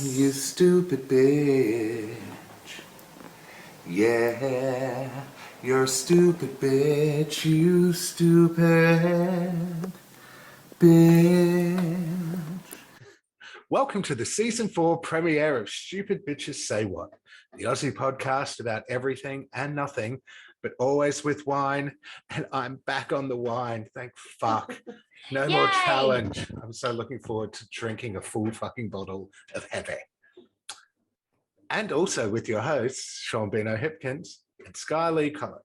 You stupid bitch. Yeah, you're a stupid bitch. You stupid bitch. Welcome to the season 4 premiere of Stupid Bitches Say What, the Aussie podcast about everything and nothing, but always with wine. And I'm back on the wine. Thank fuck. No more challenge. I'm so looking forward to drinking a full fucking bottle of heavy. And also with your hosts, Sean Bino Hipkins and Skye Lee Collin.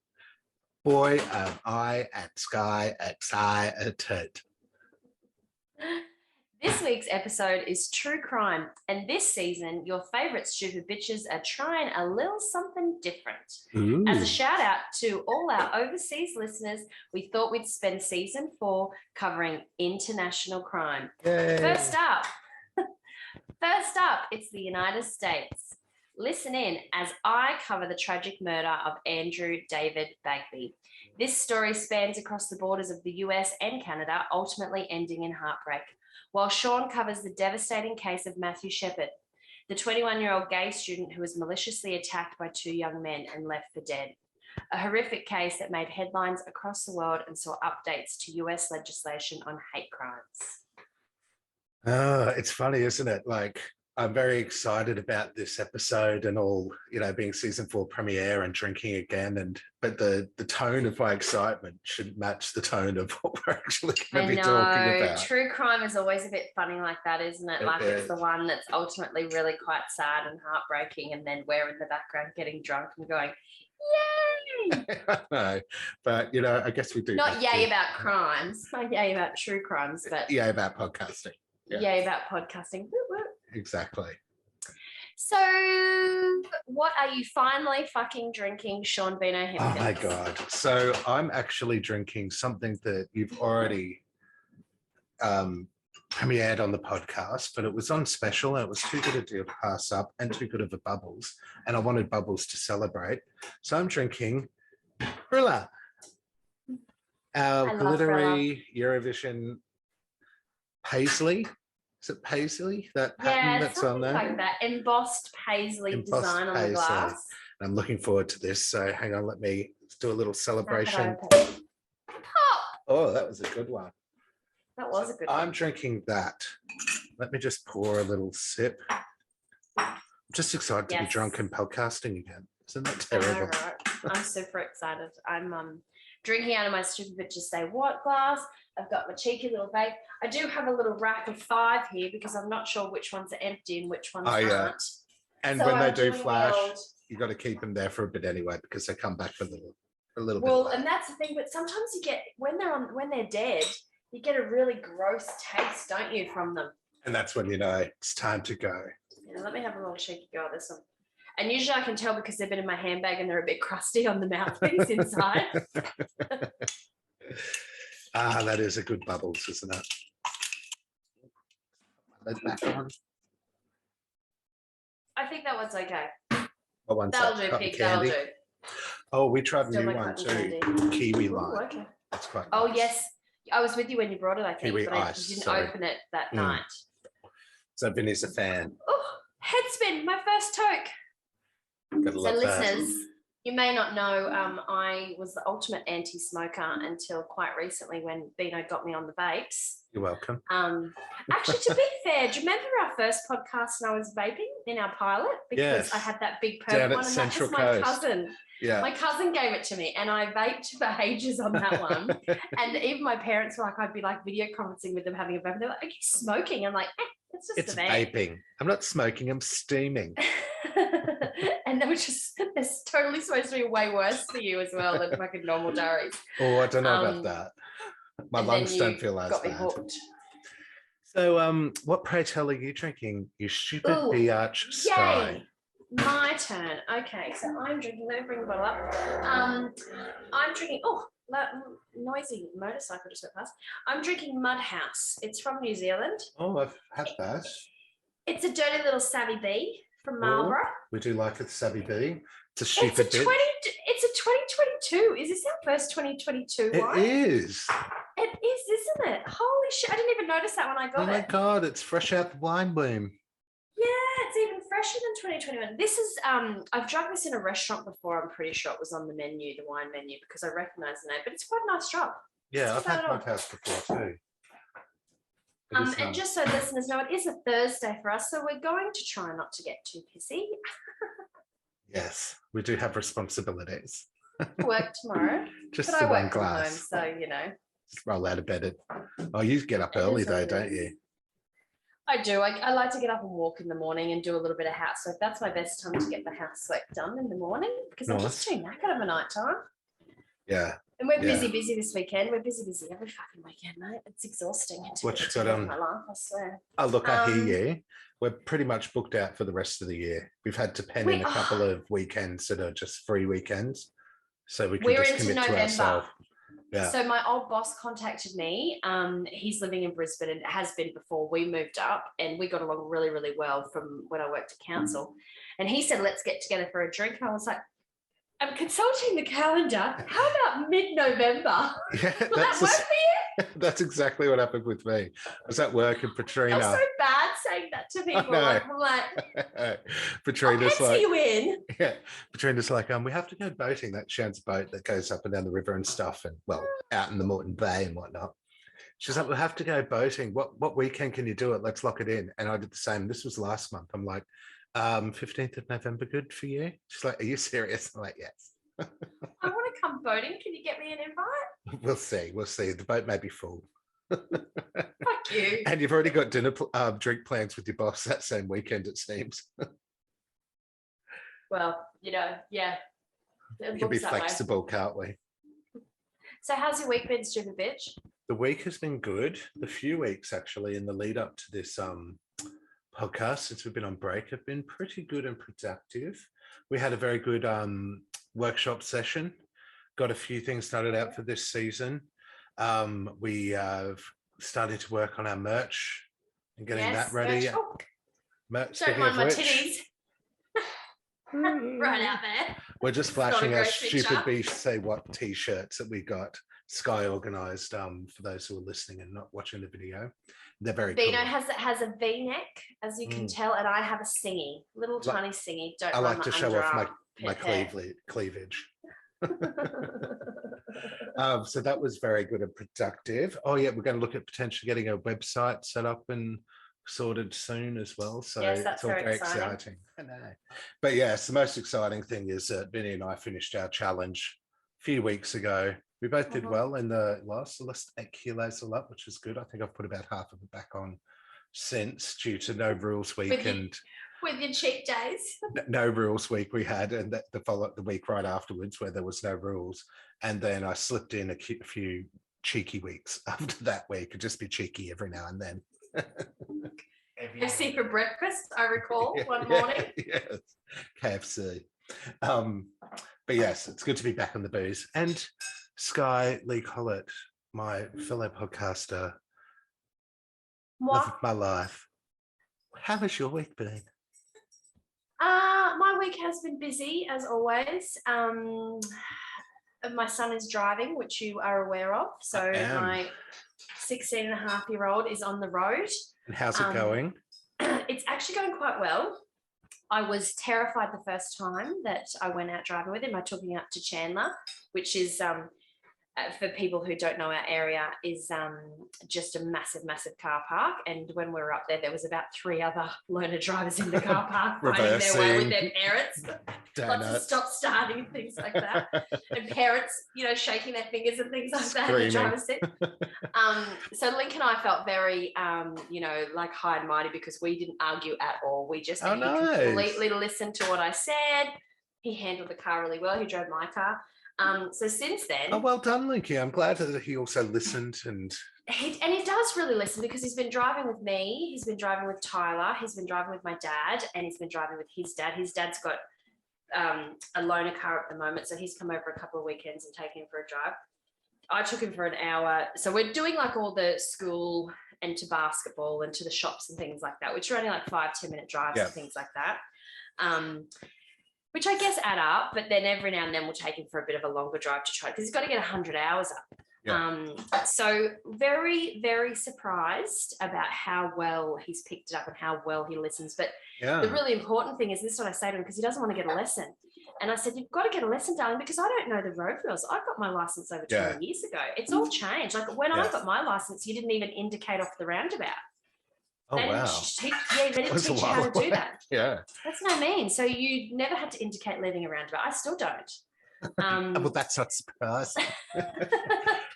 Boy, am I and Skye excited. This week's episode is true crime, and this season, your favourite stupid bitches are trying a little something different. Ooh. As a shout out to all our overseas listeners, we thought we'd spend season 4 covering international crime. Yay. First up, it's the United States. Listen in as I cover the tragic murder of Andrew David Bagby. This story spans across the borders of the US and Canada, ultimately ending in heartbreak, while Sean covers the devastating case of Matthew Shepard, the 21-year-old gay student who was maliciously attacked by 2 young men and left for dead. A horrific case that made headlines across the world and saw updates to US legislation on hate crimes. It's funny, isn't it? Like, I'm very excited about this episode and all, being season 4 premiere and drinking again. But the tone of my excitement should match the tone of what we're actually going to be talking about. True crime is always a bit funny like that, isn't it? Like it's the one that's ultimately really quite sad and heartbreaking, and then we're in the background getting drunk and going, yay! No, but I guess we do. Not yay about crimes, not yay about true crimes, but yay about podcasting. Yeah. Yay about podcasting. Woo, woo. Exactly. So, what are you finally fucking drinking, Sean Bino Hipkins? Oh my God. So I'm actually drinking something that you've already premiered on the podcast, but it was on special and it was too good a deal to pass up and too good of a Bubbles. And I wanted Bubbles to celebrate. So I'm drinking Brilla, our glittery Eurovision Paisley. Is it Paisley? That pattern that's on there? Like that embossed Paisley design on the glass. I'm looking forward to this. So hang on, let's do a little celebration. Pop! Oh, that was a good one. That was a good one. I'm drinking that. Let me just pour a little sip. I'm just excited to be drunk and podcasting again. Isn't that terrible? I know, right? I'm super excited. I'm drinking out of my Stupid Bitches Say What glass. I've got my cheeky little vape. I do have a little rack of 5 here because I'm not sure which ones are empty and which ones aren't. And so when they do flash, you got to keep them there for a bit anyway because they come back for a little bit. Well, and that's the thing. But sometimes you get when they're dead, you get a really gross taste, don't you, from them? And that's when it's time to go. Yeah, let me have a little cheeky go at this one. And usually I can tell because they've been in my handbag and they're a bit crusty on the mouthpiece inside. That is a good Bubbles, isn't it? Back on. I think that one's okay. What one's that'll do, pig. That'll do. Oh, we tried a new one too. Kiwi lime. Okay. That's quite nice. Oh, yes. I was with you when you brought it, I think. Kiwi but ice. You didn't open it that night. So Vinny's a fan. Oh, headspin, my first toke. So listeners, you may not know, I was the ultimate anti-smoker until quite recently when Bino got me on the vapes. You're welcome. Actually, to be fair, do you remember our first podcast and I was vaping in our pilot? Because I had that big purple one and Central that was my Coast. cousin. Yeah. My cousin gave it to me and I vaped for ages on that one. And even my parents were like, I'd be like video conferencing with them having a vape. They're like, are you smoking? I'm like, it's just it's a vape. Vaping. I'm not smoking, I'm steaming. And it's totally supposed to be way worse for you as well than fucking normal durries. Oh, I don't know about that. My lungs don't feel as bad. Hooked. So, what pray tell are you drinking? You stupid biatch, Skye. My turn. Okay, so I'm drinking. Let me bring the bottle up. I'm drinking. Oh, noisy motorcycle just went past. I'm drinking Mud House. It's from New Zealand. Oh, I've had that. It's a dirty little savvy bee from Marlborough. We do like it, savvy bee. It's a stupid It's a 2022. Is this our first 2022 wine? It is. It is, isn't it? Holy shit. I didn't even notice that when I got it. Oh my God, it's fresh out the wine boom. Yeah, fresher than 2021. This is, I've drunk this in a restaurant before. I'm pretty sure it was on the menu, the wine menu, because I recognise the name, but it's quite a nice drop. Yeah, I've had cocktails before too. And just so listeners know, it is a Thursday for us, so we're going to try not to get too pissy. Yes, we do have responsibilities. Work tomorrow. Just but the I work one from glass. home, so, you know. Just roll out of bed. You get up early though, don't you? I do. I like to get up and walk in the morning and do a little bit of housework. That's my best time to get the housework done in the morning because I'm just too knackered of a night time. Yeah. And we're busy this weekend. We're busy every fucking weekend, mate. It's exhausting. What you got on? My life, I swear. Oh, look, I hear you. We're pretty much booked out for the rest of the year. We've had to pen in a couple of weekends that are just free weekends. So we can just commit to ourselves. Yeah. So my old boss contacted me. He's living in Brisbane and has been before we moved up, and we got along really, really well from when I worked at council. And he said, let's get together for a drink. And I was like, I'm consulting the calendar. How about mid-November? Yeah, Will that work for you? That's exactly what happened with me. I was at work and Patrina. I'm so bad saying that to people. I'm like, Patrina's like, you in. Yeah, Patrina's like, we have to go boating. That Shan's boat that goes up and down the river and stuff, and well, out in the Moreton Bay and whatnot. She's like, we'll have to go boating. What weekend can you do it? Let's lock it in. And I did the same. This was last month. I'm like, 15th of November, good for you? She's like, are you serious? I'm like, yes. I want to come boating. Can you get me an invite? We'll see. The boat may be full. Fuck you. And you've already got dinner drink plans with your boss that same weekend, it seems. Well, you know, yeah. We can be flexible, can't we? So how's your week been, stupid bitch? The week has been good. The few weeks actually in the lead up to this podcast since we've been on break have been pretty good and productive. We had a very good workshop session, got a few things started out for this season. We started to work on our merch and getting that ready. Merch, don't mind my titties. Right out there. We're just flashing our StupidBSayWhat t-shirts that we got Skye organised for those who are listening and not watching the video. They're very cool. Vino has a V-neck, as you can tell, and I have a singy, tiny singy. I like to show off my cleavage. So that was very good and productive. Oh yeah, we're going to look at potentially getting a website set up and sorted soon as well. So yes, that's it's all very exciting. I know. But yes, the most exciting thing is that Vinny and I finished our challenge a few weeks ago. We both did well in the last 8 kilos all up, which is good. I think I've put about half of it back on since, due to no rules week with your cheat days. No rules week we had, and the week right afterwards where there was no rules, and then I slipped in a few cheeky weeks after that week. Could just be cheeky every now and then. KFC for breakfast, I recall one morning. Yes, KFC. But yes, it's good to be back on the booze. And Skye Lee Collett, my fellow podcaster, love of my life. How has your week been? My week has been busy, as always. My son is driving, which you are aware of. So my 16-and-a-half-year-old is on the road. And how's it going? It's actually going quite well. I was terrified the first time that I went out driving with him. I took him up to Chandler, which is, for people who don't know our area, is just a massive, massive car park. And when we were up there, there was about 3 other loaner drivers in the car park finding their way with their parents. Lots of stop starting and things like that. And parents, shaking their fingers and things like that in the driver's seat. So Link and I felt very, like high and mighty, because we didn't argue at all. We just completely listened to what I said. He handled the car really well. He drove my car. So since then... Oh, well done, Linky. I'm glad that he also listened. And he does really listen, because he's been driving with me, he's been driving with Tyler, he's been driving with my dad, and he's been driving with his dad. His dad's got a loaner car at the moment, so he's come over a couple of weekends and taken him for a drive. I took him for an hour. So we're doing like all the school and to basketball and to the shops and things like that, which are only like 5-10 minute drives and things like that. Which I guess add up, but then every now and then we'll take him for a bit of a longer drive to try, because he's got to get 100 hours up. So very, very surprised about how well he's picked it up and how well he listens. But the really important thing is, this is what I say to him, because he doesn't want to get a lesson. And I said, you've got to get a lesson, darling, because I don't know the road rules. I got my license over 20 years ago. It's all changed. Like when I got my license, you didn't even indicate off the roundabout. Oh, they wow. They didn't teach you how to do that. Yeah. That's what I mean. So you never had to indicate leaving a roundabout. I still don't. Well, that's not surprising.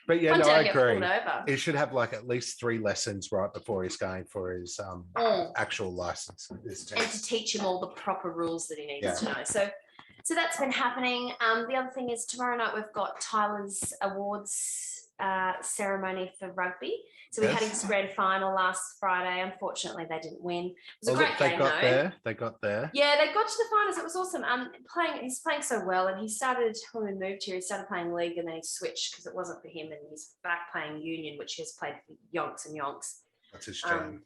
But yeah, no, I agree. He should have like at least 3 lessons right before he's going for his actual license. And to teach him all the proper rules that he needs to know. So that's been happening. The other thing is tomorrow night we've got Tyler's awards ceremony for rugby. So we had his grand final last Friday. Unfortunately, they didn't win. It was a great game, though. They got there. Yeah, they got to the finals. It was awesome. He's playing so well, and he started, when we moved here, he started playing league, and then he switched because it wasn't for him, and he's back playing union, which he has played for yonks and yonks. That's his jam.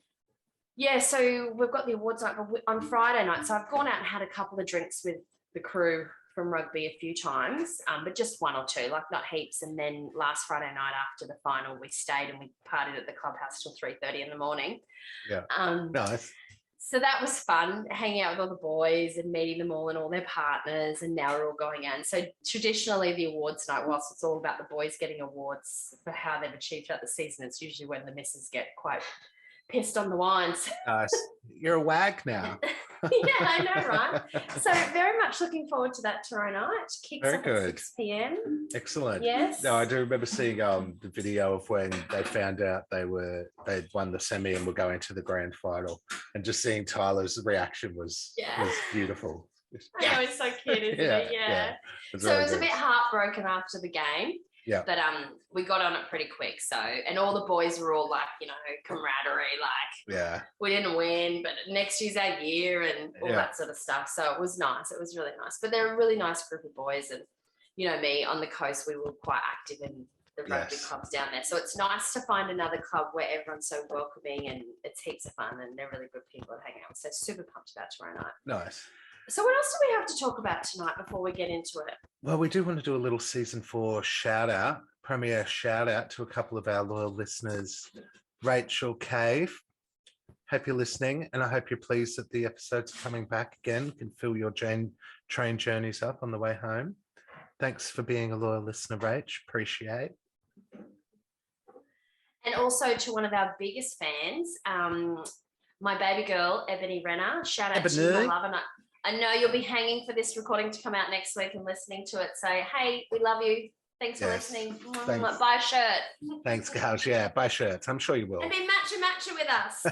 Yeah, so we've got the awards night on Friday night. So I've gone out and had a couple of drinks with the crew from rugby a few times, but just 1 or 2, like not heaps. And then last Friday night after the final, we stayed and we partied at the clubhouse till 3:30 in the morning. Yeah, nice. So that was fun, hanging out with all the boys and meeting them all and all their partners. And now we're all going out. So traditionally, the awards night, whilst it's all about the boys getting awards for how they've achieved throughout the season, it's usually when the missus get quite pissed on the wines. You're a wag now. Yeah, I know, right? So very much looking forward to that tomorrow night. Kicks off at 6 p.m. Excellent. Yes. No, I do remember seeing the video of when they found out they'd won the semi and were going to the grand final, and just seeing Tyler's reaction was beautiful. I know, it's so cute, isn't it? Yeah. So it was a bit heartbroken after the game. Yeah. But we got on it pretty quick. So, and all the boys were all like, camaraderie, like, we didn't win, but next year's our year and all that sort of stuff. So it was nice. It was really nice. But they're a really nice group of boys. And, me on the coast, we were quite active in the rugby clubs down there. So it's nice to find another club where everyone's so welcoming and it's heaps of fun and they're really good people to hang out with. So super pumped about tomorrow night. Nice. So what else do we have to talk about tonight before we get into it? Well, we do want to do a little season 4 premiere shout out to a couple of our loyal listeners. Rachel Cave, hope you're listening, and I hope you're pleased that the episodes are coming back again. You can fill your train journeys up on the way home. Thanks for being a loyal listener, Rach. Appreciate. And also to one of our biggest fans, my baby girl, Ebony Renner. Shout out to you, my love. And I know you'll be hanging for this recording to come out next week and listening to it. So, hey, we love you. Thanks for listening. Thanks. Buy a shirt. Thanks, gals. Yeah, buy shirts. I'm sure you will. And be matcha with us.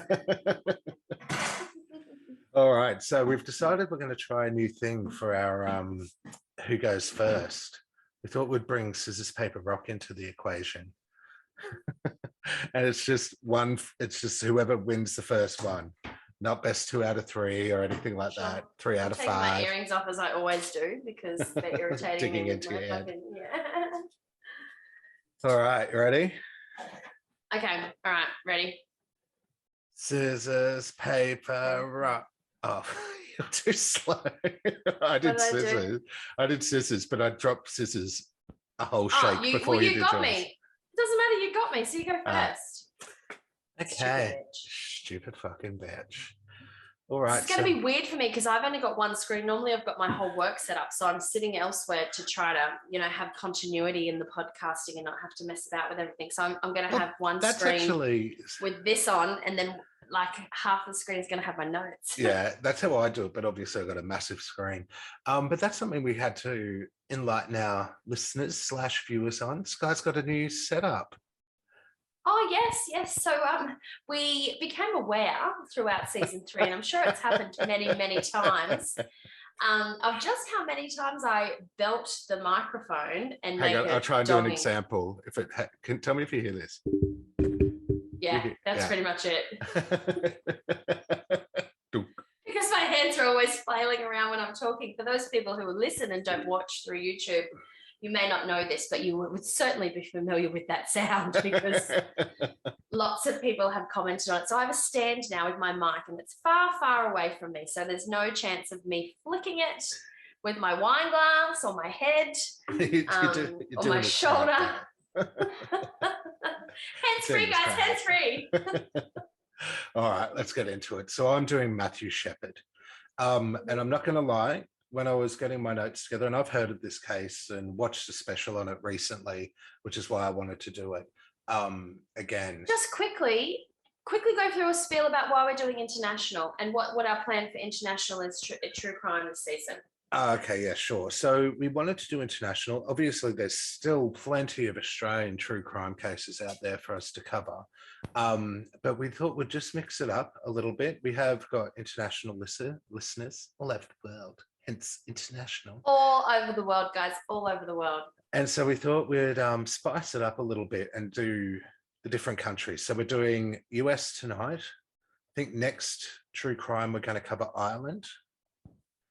All right. So we've decided we're going to try a new thing for our Who Goes First. We thought we'd bring scissors, paper, rock into the equation. And it's just whoever wins the first one. Not best 2 out of 3 or anything like that. 3 out of 5. My earrings off as I always do because they're irritating. Digging into your head. All right, you ready? Okay, all right, ready. Scissors, paper, rock. Oh, you're too slow. I did scissors. I did scissors, but I dropped scissors a whole shake before you did yours. You got me. It doesn't matter, you got me, so you go first. Okay. Stupid fucking bitch. All right. It's going to be weird for me because I've only got one screen. Normally I've got my whole work set up. So I'm sitting elsewhere to try to, have continuity in the podcasting and not have to mess about with everything. So I'm going to have one screen with this on, and then like half the screen is going to have my notes. Yeah, that's how I do it. But obviously I've got a massive screen. But that's something we had to enlighten our listeners / viewers on. Skye's got a new setup. Oh, yes. So we became aware throughout season 3, and I'm sure it's happened many, many times, of just how many times I belt the microphone and Hang on, I'll try and do an example. Tell me if you hear this. Yeah, that's pretty much it. Because my hands are always flailing around when I'm talking. For those people who listen and don't watch through YouTube, you may not know this, but you would certainly be familiar with that sound because lots of people have commented on it. So I have a stand now with my mic and it's far, far away from me. So there's no chance of me flicking it with my wine glass or my head or my shoulder. Hands-free, guys, hands-free. All right, let's get into it. So I'm doing Matthew Shepard. And I'm not going to lie, when I was getting my notes together, and I've heard of this case and watched a special on it recently, which is why I wanted to do it. Again, just quickly go through a spiel about why we're doing international and what our plan for international is true crime this season. Okay, yeah, sure. So we wanted to do international. Obviously, there's still plenty of Australian true crime cases out there for us to cover. But we thought we'd just mix it up a little bit. We have got international listeners all over the world, hence international. All over the world, guys, all over the world. And so we thought we'd spice it up a little bit and do the different countries. So we're doing US tonight. I think next true crime, we're going to cover Ireland.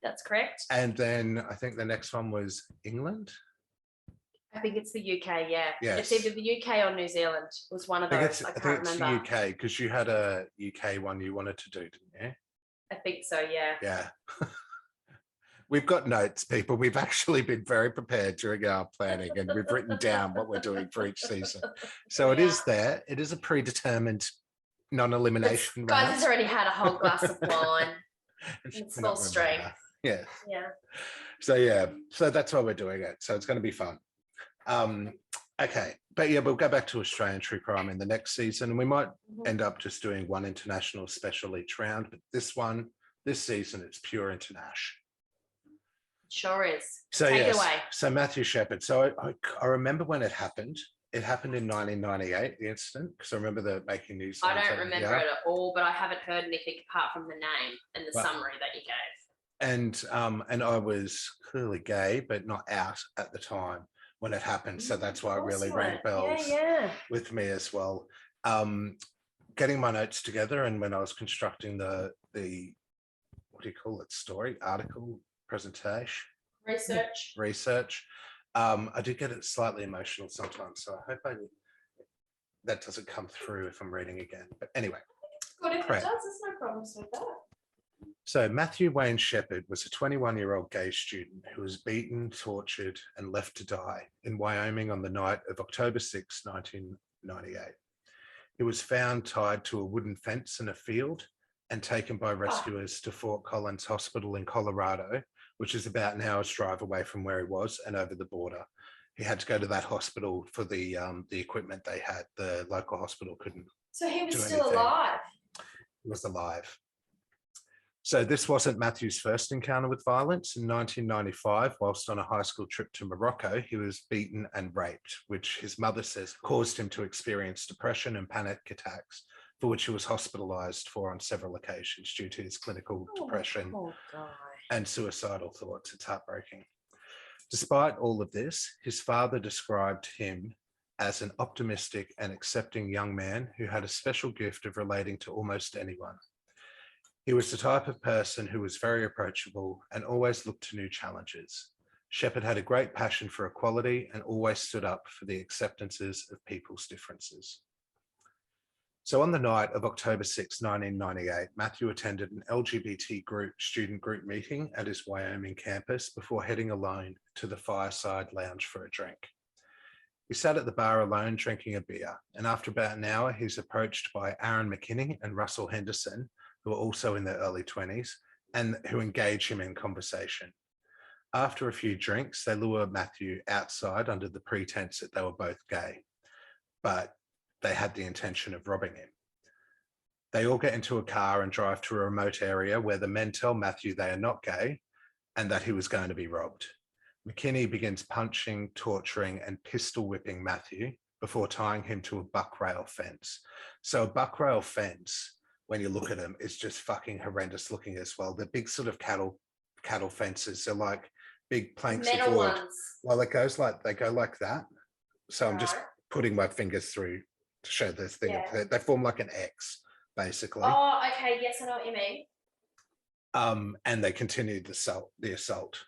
That's correct. And then I think the next one was England. I think it's the UK, yeah. Yes. It's either the UK or New Zealand was one of those. I can't remember. I think it's the UK because you had a UK one you wanted to do, didn't you? I think so, yeah. Yeah. We've got notes, people. We've actually been very prepared during our planning and we've written down what we're doing for each season. So it is there. It is a predetermined non-elimination round. Guys has already had a whole glass of wine. It's full strength. Yeah. Yeah. So that's why we're doing it. So it's going to be fun. Okay. But yeah, we'll go back to Australian true crime in the next season. And we might end up just doing one international special each round. But this season, it's pure international. Sure is. So Take it away. So Matthew Shepard. So I remember when it happened. It happened in 1998, the incident, because I remember making news. I don't remember it at all, but I haven't heard anything apart from the name and the summary that you gave. And I was clearly gay, but not out at the time when it happened. So that's why it really rang bells with me as well. Getting my notes together, and when I was constructing the what do you call it? Story, article, presentation, research. I do get it slightly emotional sometimes, so I hope that doesn't come through if I'm reading again. But anyway. Good, if it does, there's no problems with that. So Matthew Wayne Shepard was a 21-year-old gay student who was beaten, tortured, and left to die in Wyoming on the night of October 6, 1998. He was found tied to a wooden fence in a field and taken by rescuers to Fort Collins Hospital in Colorado, which is about an hour's drive away from where he was and over the border. He had to go to that hospital for the equipment they had. The local hospital couldn't. So he was still alive? He was alive. So this wasn't Matthew's first encounter with violence. In 1995, whilst on a high school trip to Morocco, he was beaten and raped, which his mother says caused him to experience depression and panic attacks, for which he was hospitalized for on several occasions due to his clinical depression and suicidal thoughts. It's heartbreaking. Despite all of this, his father described him as an optimistic and accepting young man who had a special gift of relating to almost anyone. He was the type of person who was very approachable and always looked to new challenges. Shepard had a great passion for equality and always stood up for the acceptances of people's differences. So on the night of October 6, 1998, Matthew attended an LGBT student group meeting at his Wyoming campus before heading alone to the Fireside Lounge for a drink. He sat at the bar alone drinking a beer, and after about an hour, he's approached by Aaron McKinney and Russell Henderson, who are also in their early 20s, and who engage him in conversation. After a few drinks, they lure Matthew outside under the pretense that they were both gay, but they had the intention of robbing him. They all get into a car and drive to a remote area where the men tell Matthew they are not gay and that he was going to be robbed. McKinney begins punching, torturing, and pistol whipping Matthew before tying him to a buck rail fence. So a buck rail fence, when you look at them, is just fucking horrendous looking as well. They're big sort of cattle fences. They're like big planks of wood. Ones. Well, they go like that. So I'm just putting my fingers through to show this thing. Yeah. They form like an X, basically. Oh, okay. Yes, I know what you mean. And they continued the assault.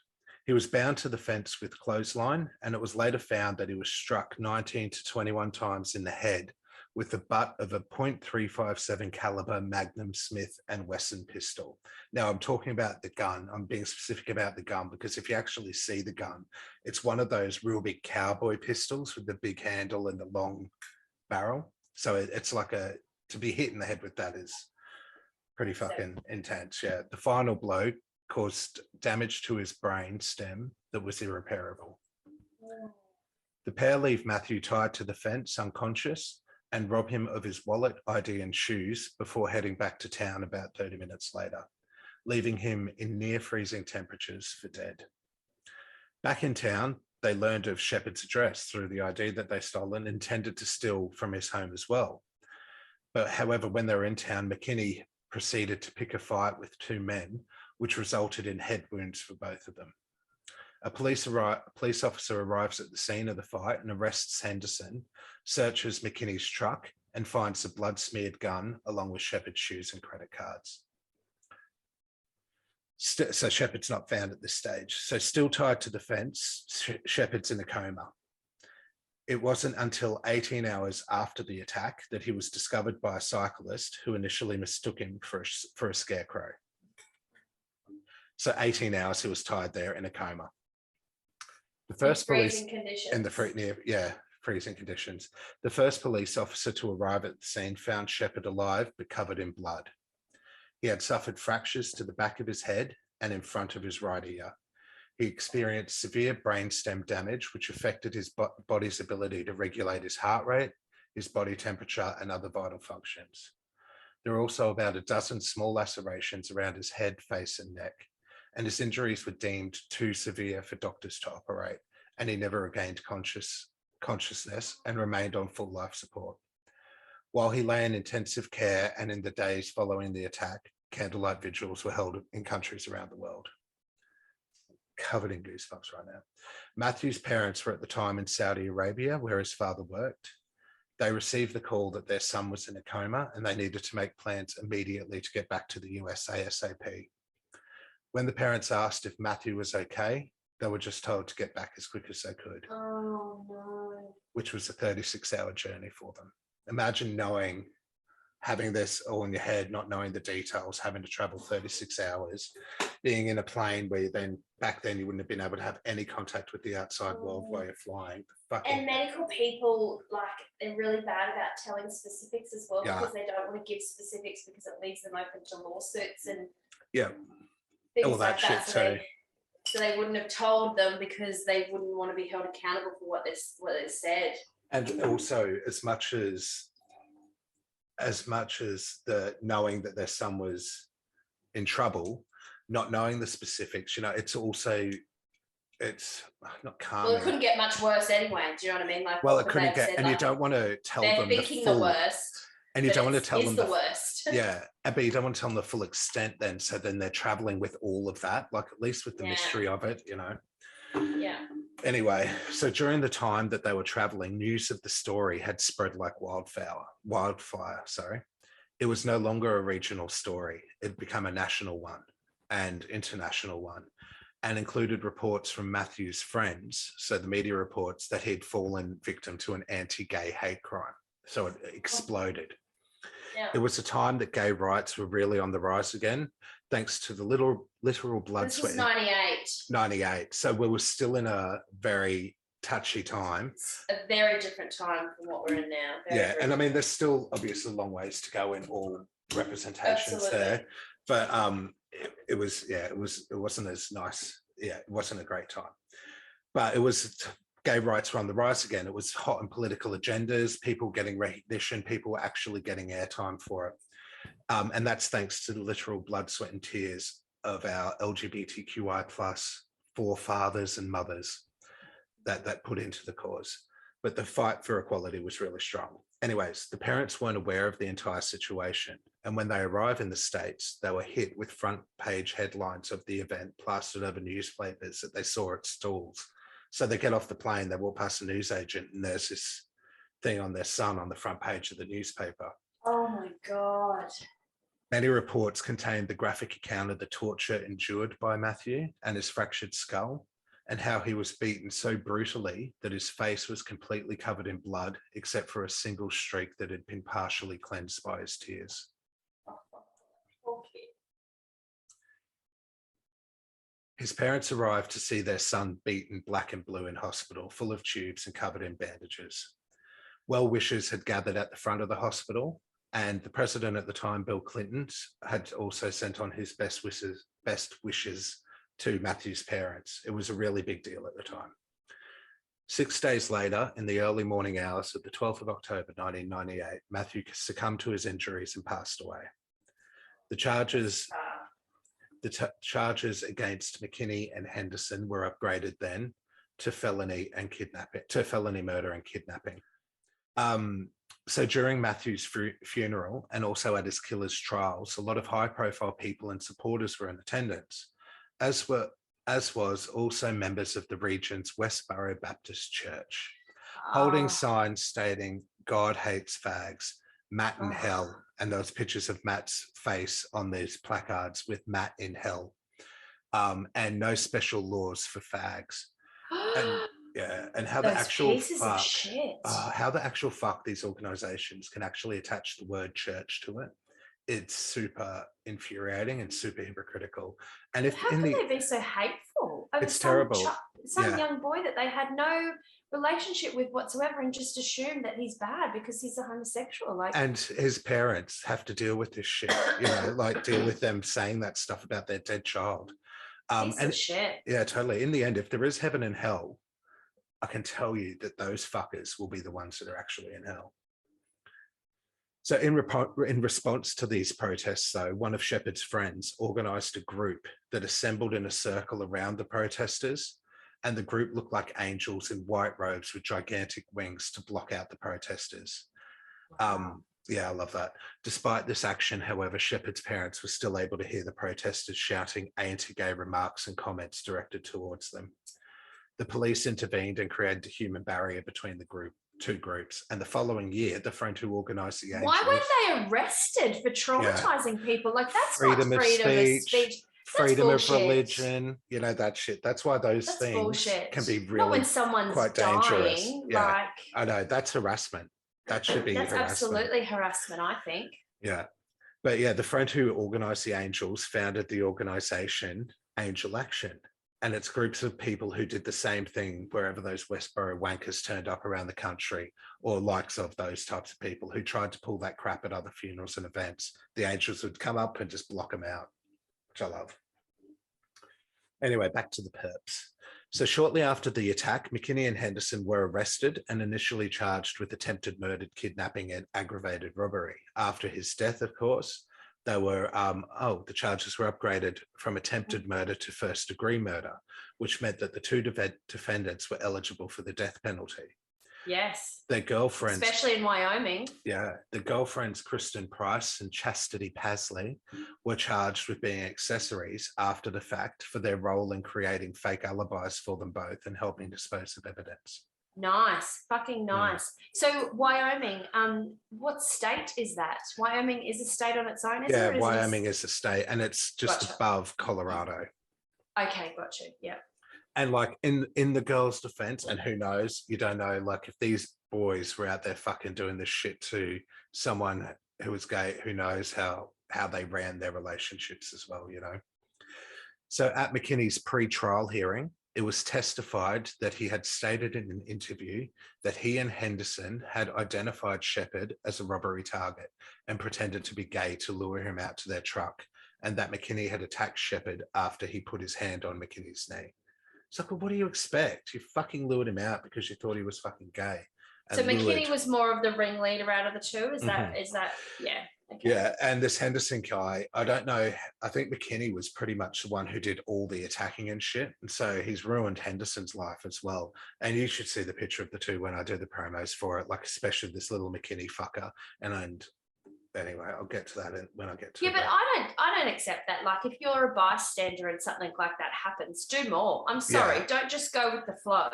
He was bound to the fence with clothesline, and it was later found that he was struck 19 to 21 times in the head with the butt of a .357 caliber Magnum Smith & Wesson pistol. Now I'm talking about the gun. I'm being specific about the gun because if you actually see the gun, it's one of those real big cowboy pistols with the big handle and the long barrel. So it's like to be hit in the head with that is pretty fucking intense. Yeah. The final blow caused damage to his brain stem that was irreparable. The pair leave Matthew tied to the fence, unconscious, and rob him of his wallet, ID, and shoes before heading back to town about 30 minutes later, leaving him in near freezing temperatures for dead. Back in town, they learned of Shepard's address through the ID that they stole and intended to steal from his home as well. But however, when they were in town, McKinney proceeded to pick a fight with two men, which resulted in head wounds for both of them. A police officer arrives at the scene of the fight and arrests Henderson, searches McKinney's truck, and finds a blood-smeared gun along with Shepard's shoes and credit cards. So Shepard's not found at this stage. So still tied to the fence, Shepard's in a coma. It wasn't until 18 hours after the attack that he was discovered by a cyclist who initially mistook him for a scarecrow. So 18 hours he was tied there in a coma. The first police in the freezing conditions. The first police officer to arrive at the scene found Shepard alive but covered in blood. He had suffered fractures to the back of his head and in front of his right ear. He experienced severe brainstem damage, which affected his body's ability to regulate his heart rate, his body temperature, and other vital functions. There are also about a dozen small lacerations around his head, face, and neck, and his injuries were deemed too severe for doctors to operate, and he never regained consciousness and remained on full life support. While he lay in intensive care and in the days following the attack, candlelight vigils were held in countries around the world. Covered in goosebumps right now. Matthew's parents were at the time in Saudi Arabia, where his father worked. They received the call that their son was in a coma and they needed to make plans immediately to get back to the US ASAP. When the parents asked if Matthew was okay, they were just told to get back as quick as they could. Oh, no. Which was a 36-hour journey for them. Imagine having this all in your head, not knowing the details, having to travel 36 hours, being in a plane where back then you wouldn't have been able to have any contact with the outside world while you're flying. And medical people, they're really bad about telling specifics as well, because they don't want to give specifics because it leaves them open to lawsuits and things all that like shit that. So they wouldn't have told them because they wouldn't want to be held accountable for what they said. And also, as much as the knowing that their son was in trouble, not knowing the specifics, it's not calming. Well, it couldn't get much worse anyway. Do you know what I mean? It couldn't get, and you don't want to tell them the worst. And you don't want to tell them the worst. Yeah, but you don't want to tell them the full extent then. So then they're traveling with all of that, at least with the mystery of it, Yeah. Anyway, so during the time that they were traveling, news of the story had spread like wildfire. It was no longer a regional story. It had become a national one and international one, and included reports from Matthew's friends. So the media reports that he'd fallen victim to an anti-gay hate crime. So it exploded. Yeah. It was a time that gay rights were really on the rise again, thanks to the literal blood sweat. This was 98. 98. So we were still in a very touchy time. It's a very different time from what we're in now. And I mean, there's still obviously a long ways to go in all representations there, but it wasn't as nice. Yeah, it wasn't a great time, but gay rights were on the rise again. It was hot in political agendas, people getting recognition, people actually getting airtime for it. And that's thanks to the literal blood, sweat and tears of our LGBTQI plus forefathers and mothers that put into the cause. But the fight for equality was really strong. Anyways, the parents weren't aware of the entire situation. And when they arrived in the States, they were hit with front page headlines of the event plastered over newspapers that they saw at stalls. So they get off the plane, they walk past a newsagent, and there's this thing on their son on the front page of the newspaper. Oh my God. Many reports contained the graphic account of the torture endured by Matthew and his fractured skull. and how he was beaten so brutally that his face was completely covered in blood, except for a single streak that had been partially cleansed by his tears. Okay. His parents arrived to see their son beaten black and blue in hospital, full of tubes and covered in bandages. Well-wishers had gathered at the front of the hospital, and the president at the time, Bill Clinton, had also sent on his best wishes to Matthew's parents. It was a really big deal at the time. 6 days later, in the early morning hours of the 12th of October, 1998, Matthew succumbed to his injuries and passed away. The charges against McKinney and Henderson were upgraded then to felony murder and kidnapping. So during Matthew's funeral and also at his killer's trials, a lot of high-profile people and supporters were in attendance, as was also members of the region's Westboro Baptist Church, holding signs stating "God hates fags," "Matt in hell," and those pictures of Matt's face on these placards with "Matt in hell," and "No special laws for fags." And how the actual fuck these organizations can actually attach the word church to it. It's super infuriating and super hypocritical. And how can they be so hateful? It's terrible. Some young boy that they had no relationship with whatsoever, and just assume that he's bad because he's a homosexual. And his parents have to deal with this shit, deal with them saying that stuff about their dead child. Shit. Yeah, totally. In the end, if there is heaven and hell, I can tell you that those fuckers will be the ones that are actually in hell. So in response to these protests, though, one of Shepard's friends organised a group that assembled in a circle around the protesters, and the group looked like angels in white robes with gigantic wings to block out the protesters. Yeah, I love that. Despite this action, however, Shepard's parents were still able to hear the protesters shouting anti-gay remarks and comments directed towards them. The police intervened and created a human barrier between the two groups. And the following year, the friend who organised the Angels... Why weren't they arrested for traumatising people? Like, that's freedom not of speech. Freedom of religion, that shit. That's why those things can be really not when someone's quite dying, dangerous. Yeah, I know, that's harassment. That should be that's harassment. Absolutely harassment, I think. Yeah. But yeah, the friend who organised the Angels founded the organisation Angel Action. And it's groups of people who did the same thing wherever those Westboro wankers turned up around the country, or likes of those types of people who tried to pull that crap at other funerals and events. The Angels would come up and just block them out, which I love. Anyway, back to the perps. So shortly after the attack, McKinney and Henderson were arrested and initially charged with attempted murder, kidnapping, and aggravated robbery. After his death, of course, they were, the charges were upgraded from attempted murder to first-degree murder, which meant that the two defendants were eligible for the death penalty. Yes. Their girlfriends... Especially in Wyoming. Yeah. The girlfriends, Kristen Price and Chastity Pasley, were charged with being accessories after the fact for their role in creating fake alibis for them both and helping dispose of evidence. Nice, fucking nice. So Wyoming, what state is that? Wyoming is a state on its own, is it? Yeah, Wyoming is a state, and it's just above Colorado. Okay, got you. Yeah. And like in the girls' defense, and who knows, you don't know, like if these boys were out there fucking doing this shit to someone who was gay, who knows how they ran their relationships as well, So at McKinney's pre-trial hearing, it was testified that he had stated in an interview that he and Henderson had identified Shepard as a robbery target and pretended to be gay to lure him out to their truck, and that McKinney had attacked Shepard after he put his hand on McKinney's knee. It's like, well, what do you expect? You fucking lured him out because you thought he was fucking gay. So McKinney was more of the ringleader out of the two? Is that, yeah. Okay. Yeah, and this Henderson guy, I don't know, I think McKinney was pretty much the one who did all the attacking and shit, and so he's ruined Henderson's life as well. And you should see the picture of the two when I do the promos for it, like especially this little McKinney fucker. And anyway, I'll get to that when I get to it. Yeah, but I don't accept that. Like, if you're a bystander and something like that happens, do more. I'm sorry, don't just go with the flow.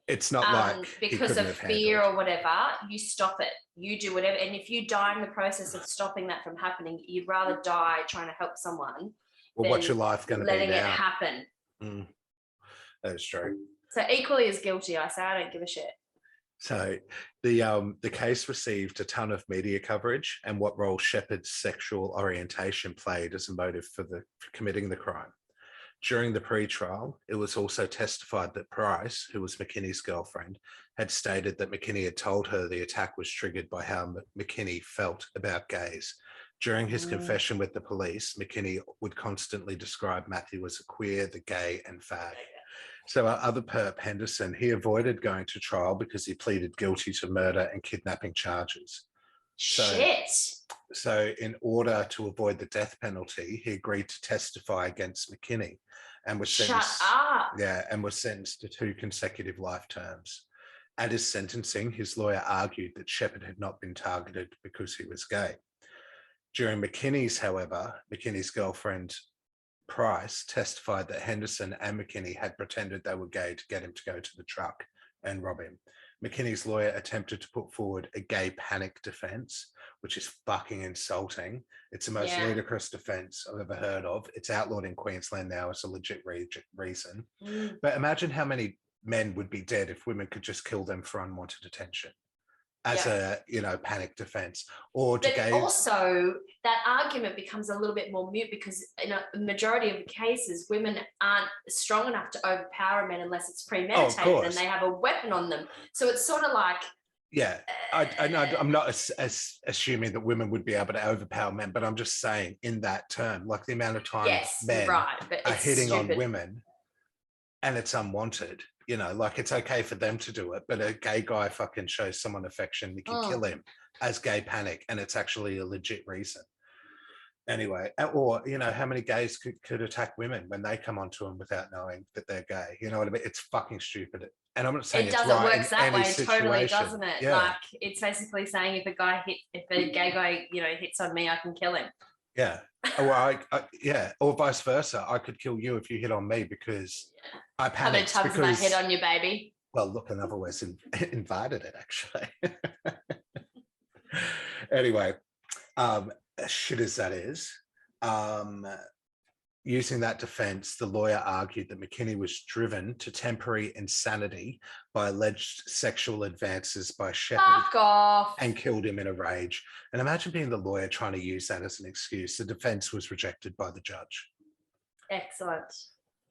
It's not like because of fear or whatever, you stop it. You do whatever. And if you die in the process of stopping that from happening, you'd rather die trying to help someone than what's your life going to be letting now? It happen. That is true. So equally as guilty, I say. I don't give a shit. So the case received a ton of media coverage and what role Shepard's sexual orientation played as a motive for committing the crime. During the pre-trial, it was also testified that Price, who was McKinney's girlfriend, had stated that McKinney had told her the attack was triggered by how McKinney felt about gays. During his confession with the police, McKinney would constantly describe Matthew as a queer, the gay, and fag. So our other perp, Henderson, he avoided going to trial because he pleaded guilty to murder and kidnapping charges. So in order to avoid the death penalty, he agreed to testify against McKinney and was sentenced. And was sentenced to 2 consecutive life terms. At his sentencing, his lawyer argued that Shepard had not been targeted because he was gay. During McKinney's girlfriend Price testified that Henderson and McKinney had pretended they were gay to get him to go to the truck and rob him. McKinney's lawyer attempted to put forward a gay panic defense, which is fucking insulting. It's the most ludicrous defense I've ever heard of. It's outlawed in Queensland now as a legit reason. But imagine how many men would be dead if women could just kill them for unwanted attention as a panic defense. Also that argument becomes a little bit more mute because in a majority of cases women aren't strong enough to overpower men unless it's premeditated and they have a weapon on them. So it's sort of like I'm not assuming that women would be able to overpower men, but I'm just saying in that term, like the amount of time men are hitting on women and it's unwanted. Like it's okay for them to do it, but a gay guy fucking shows someone affection, you can kill him as gay panic, and it's actually a legit reason. Anyway, or how many gays could attack women when they come onto them without knowing that they're gay? You know what I mean? It's fucking stupid. And I'm not saying it it's doesn't right work that way, totally, doesn't it? Yeah. Like it's basically saying if a gay guy, hits on me, I can kill him. Yeah. Or or vice versa. I could kill you if you hit on me because I panicked. How many times have I hit on you, baby? Well, look, in other words, invited it actually. Anyway, shit as that is, using that defense, the lawyer argued that McKinney was driven to temporary insanity by alleged sexual advances by Shepard. Fuck off. And killed him in a rage. And imagine being the lawyer trying to use that as an excuse. The defense was rejected by the judge. Excellent.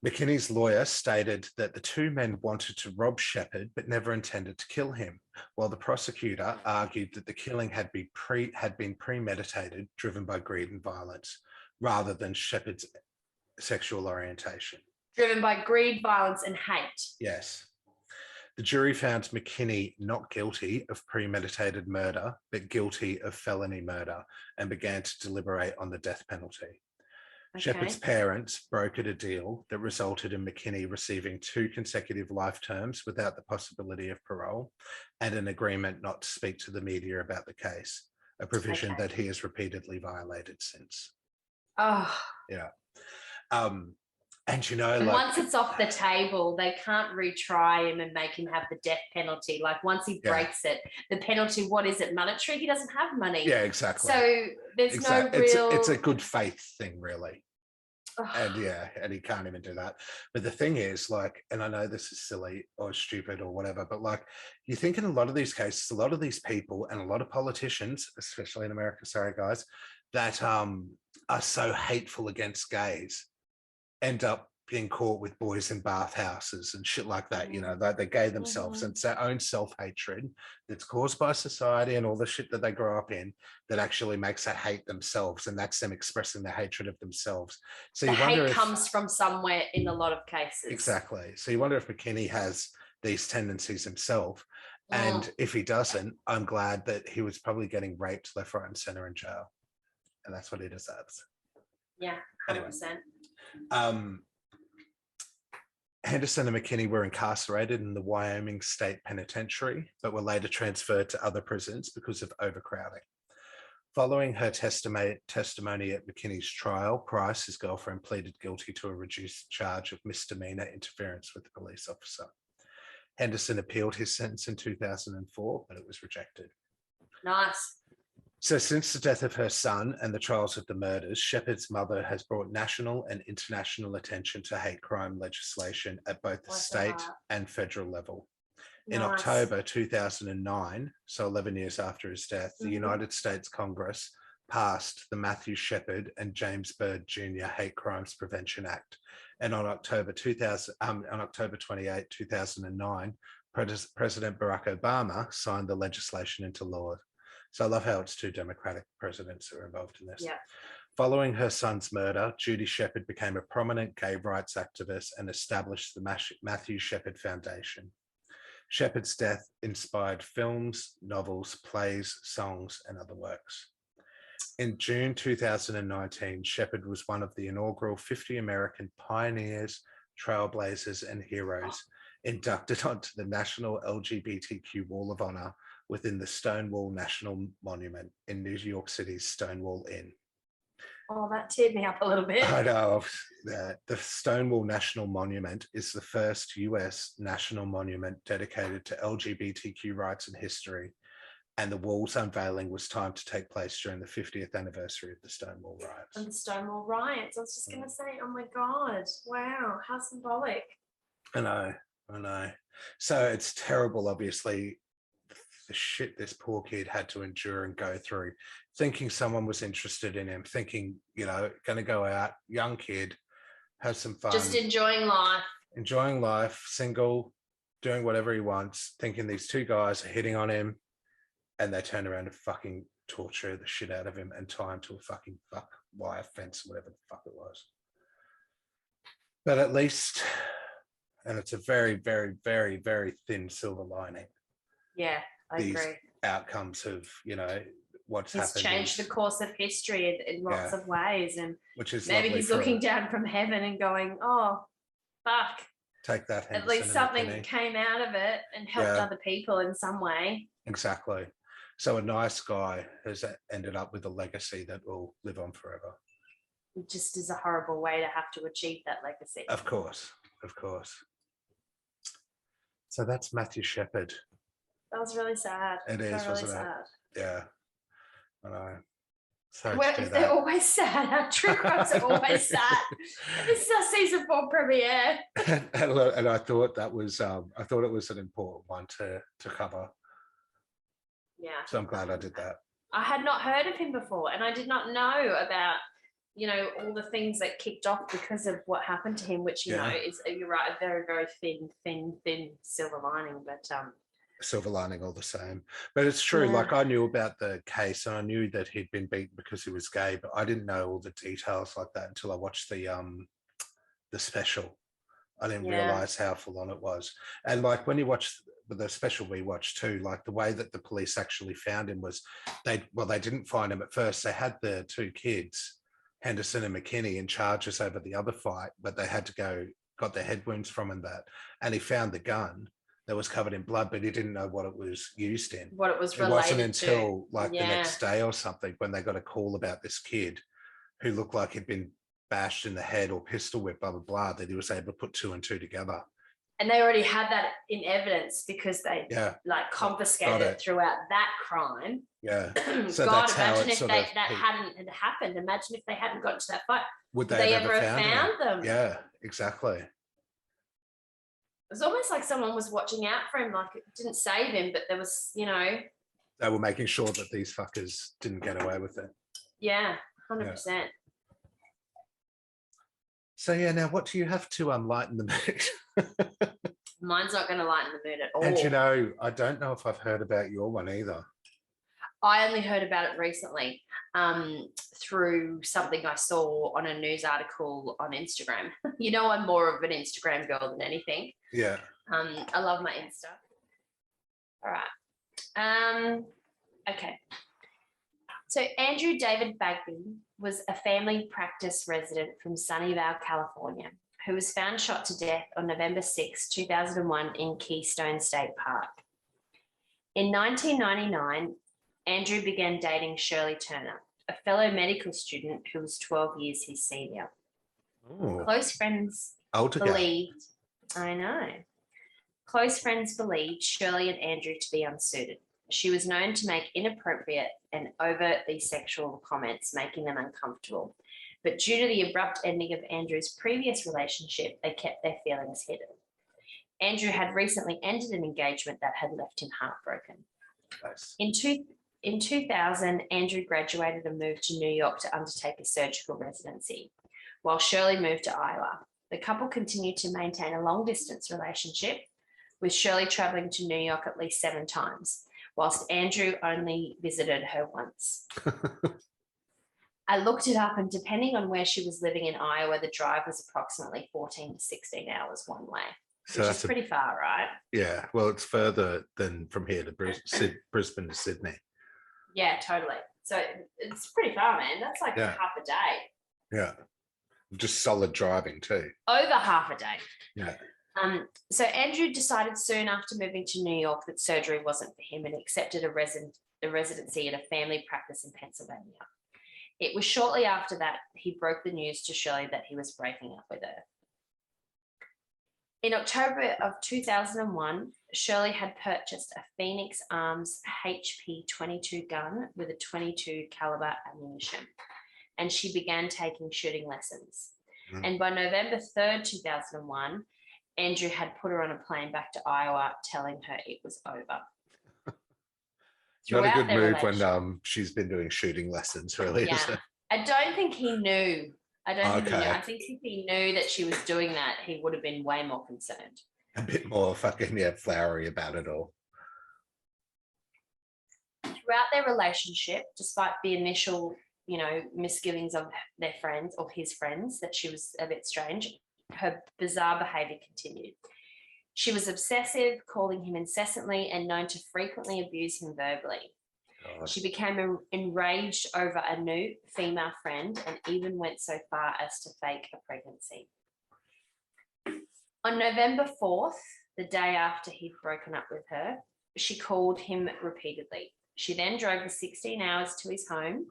McKinney's lawyer stated that the 2 men wanted to rob Shepard but never intended to kill him, while the prosecutor argued that the killing had been premeditated, driven by greed and violence, rather than Shepard's sexual orientation. Driven by greed, violence, and hate. Yes. The jury found McKinney not guilty of premeditated murder, but guilty of felony murder, and began to deliberate on the death penalty. Okay. Shepard's parents brokered a deal that resulted in McKinney receiving 2 consecutive life terms without the possibility of parole, and an agreement not to speak to the media about the case, a provision that he has repeatedly violated since. Oh. Yeah. And once it's off the table, they can't retry him and make him have the death penalty. Like once he breaks it, the penalty, what is it, monetary? He doesn't have money. Yeah, exactly. So there's no real... It's a good faith thing, really. And he can't even do that. But the thing is, like, and I know this is silly or stupid or whatever, but like, you think in a lot of these cases, a lot of these people and a lot of politicians, especially in America, sorry guys, that are so hateful against gays, end up being caught with boys in bathhouses and shit like that. They're gay themselves, and it's their own self-hatred that's caused by society and all the shit that they grow up in that actually makes that hate themselves, and that's them expressing their hatred of themselves. So the hate comes from somewhere in a lot of cases. Exactly. So you wonder if McKinney has these tendencies himself, and if he doesn't, I'm glad that he was probably getting raped left, right, and center in jail, and that's what he deserves. Yeah, 100%. Anyway, Henderson and McKinney were incarcerated in the Wyoming State Penitentiary, but were later transferred to other prisons because of overcrowding. Following her testimony at McKinney's trial, Price, his girlfriend, pleaded guilty to a reduced charge of misdemeanor interference with the police officer. Henderson appealed his sentence in 2004, but it was rejected. Nice. So since the death of her son and the trials of the murders, Shepard's mother has brought national and international attention to hate crime legislation at both the state and federal level. In October 2009, so 11 years after his death, the United States Congress passed the Matthew Shepard and James Byrd Jr. Hate Crimes Prevention Act. And on October 28, 2009, President Barack Obama signed the legislation into law. So I love how it's two Democratic presidents that are involved in this. Yeah. Following her son's murder, Judy Shepard became a prominent gay rights activist and established the Matthew Shepard Foundation. Shepard's death inspired films, novels, plays, songs, and other works. In June 2019, Shepard was one of the inaugural 50 American pioneers, trailblazers, and heroes inducted onto the National LGBTQ Wall of Honor within the Stonewall National Monument in New York City's Stonewall Inn. Oh, that teared me up a little bit. I know. The Stonewall National Monument is the first US national monument dedicated to LGBTQ rights and history, and the wall's unveiling was timed to take place during the 50th anniversary of the Stonewall riots. And the Stonewall riots. I was just going to say, oh my God, wow, how symbolic. I know. So it's terrible, obviously, the shit this poor kid had to endure and go through, thinking someone was interested in him, thinking, going to go out, young kid, have some fun. Just enjoying life, single, doing whatever he wants, thinking these two guys are hitting on him, and they turn around and fucking torture the shit out of him and tie him to a fucking wire fence, whatever the fuck it was. But at least, and it's a very, very, very, very thin silver lining. Yeah, I agree. Outcomes of, what's happened. He's changed the course of history in lots of ways. And which is maybe he's looking down from heaven and going, oh, fuck. Take that. At least something came out of it and helped other people in some way. Exactly. So a nice guy has ended up with a legacy that will live on forever. It just is a horrible way to have to achieve that legacy. Of course. So that's Matthew Shepard. That was really sad. It is, really wasn't sad. it? Yeah. I know. So they're always sad. Our true crimes are always sad. This is our season 4 premiere. and I thought that was it was an important one to cover. Yeah. So I'm glad I did that. I had not heard of him before, and I did not know about, all the things that kicked off because of what happened to him, which, is, you're right, a very, very thin silver lining, but silver lining all the same. But it's true, like I knew about the case and I knew that he'd been beaten because he was gay, but I didn't know all the details like that until I watched the special. I didn't realize how full on it was. And like when you watch the special we watched too, like the way that the police actually found him was they didn't find him at first. They had the two kids, Henderson and McKinney, in charges over the other fight, but they had to got their head wounds from and he found the gun that was covered in blood, but he didn't know what it was used in. What it was related to. It wasn't until the next day or something when they got a call about this kid who looked like he'd been bashed in the head or pistol whipped, blah, blah, blah, that he was able to put 2 and 2 together. And they already had that in evidence because they confiscated it throughout that crime. Yeah. So God, that's how imagine if that hadn't happened. Imagine if they hadn't got to that fight. Would they have ever found them? Yeah, exactly. It was almost like someone was watching out for him, like it didn't save him, but there was, They were making sure that these fuckers didn't get away with it. Yeah, 100%. Yeah. So now what do you have to lighten the mood? Mine's not going to lighten the mood at all. And I don't know if I've heard about your one either. I only heard about it recently through something I saw on a news article on Instagram. I'm more of an Instagram girl than anything. Yeah. I love my Insta. All right. Okay. So Andrew David Bagby was a family practice resident from Sunnyvale, California, who was found shot to death on November 6, 2001 in Keystone State Park. In 1999, Andrew began dating Shirley Turner, a fellow medical student who was 12 years his senior. Ooh. Close friends believed Shirley and Andrew to be unsuited. She was known to make inappropriate and overtly sexual comments, making them uncomfortable. But due to the abrupt ending of Andrew's previous relationship, they kept their feelings hidden. Andrew had recently ended an engagement that had left him heartbroken. Nice. In 2000, Andrew graduated and moved to New York to undertake a surgical residency, while Shirley moved to Iowa. The couple continued to maintain a long-distance relationship, with Shirley traveling to New York at least 7 times, whilst Andrew only visited her once. I looked it up, and depending on where she was living in Iowa, the drive was approximately 14 to 16 hours one way, So which that's is pretty far, right? Yeah, well, it's further than from here to Brisbane to Sydney. Yeah, totally. So it's pretty far, man. That's like Yeah. half a day. Yeah, just solid driving too. Over half a day. Yeah. So Andrew decided soon after moving to New York that surgery wasn't for him and accepted a residency at a family practice in Pennsylvania. It was shortly after that he broke the news to Shirley that he was breaking up with her. In October of 2001, Shirley had purchased a Phoenix Arms HP 22 gun with a 22 caliber ammunition, and she began taking shooting lessons. And by November 3rd, 2001, Andrew had put her on a plane back to Iowa, telling her it was over. Not a good move when she's been doing shooting lessons, really, is it? I don't think he knew. I think if he knew that she was doing that, he would have been way more concerned. A bit more fucking flowery about it all. Throughout their relationship, despite the initial, misgivings of their friends or his friends that she was a bit strange, her bizarre behavior continued. She was obsessive, calling him incessantly and known to frequently abuse him verbally. God. She became enraged over a new female friend and even went so far as to fake a pregnancy. On November 4th, the day after he'd broken up with her, she called him repeatedly. She then drove the 16 hours to his home,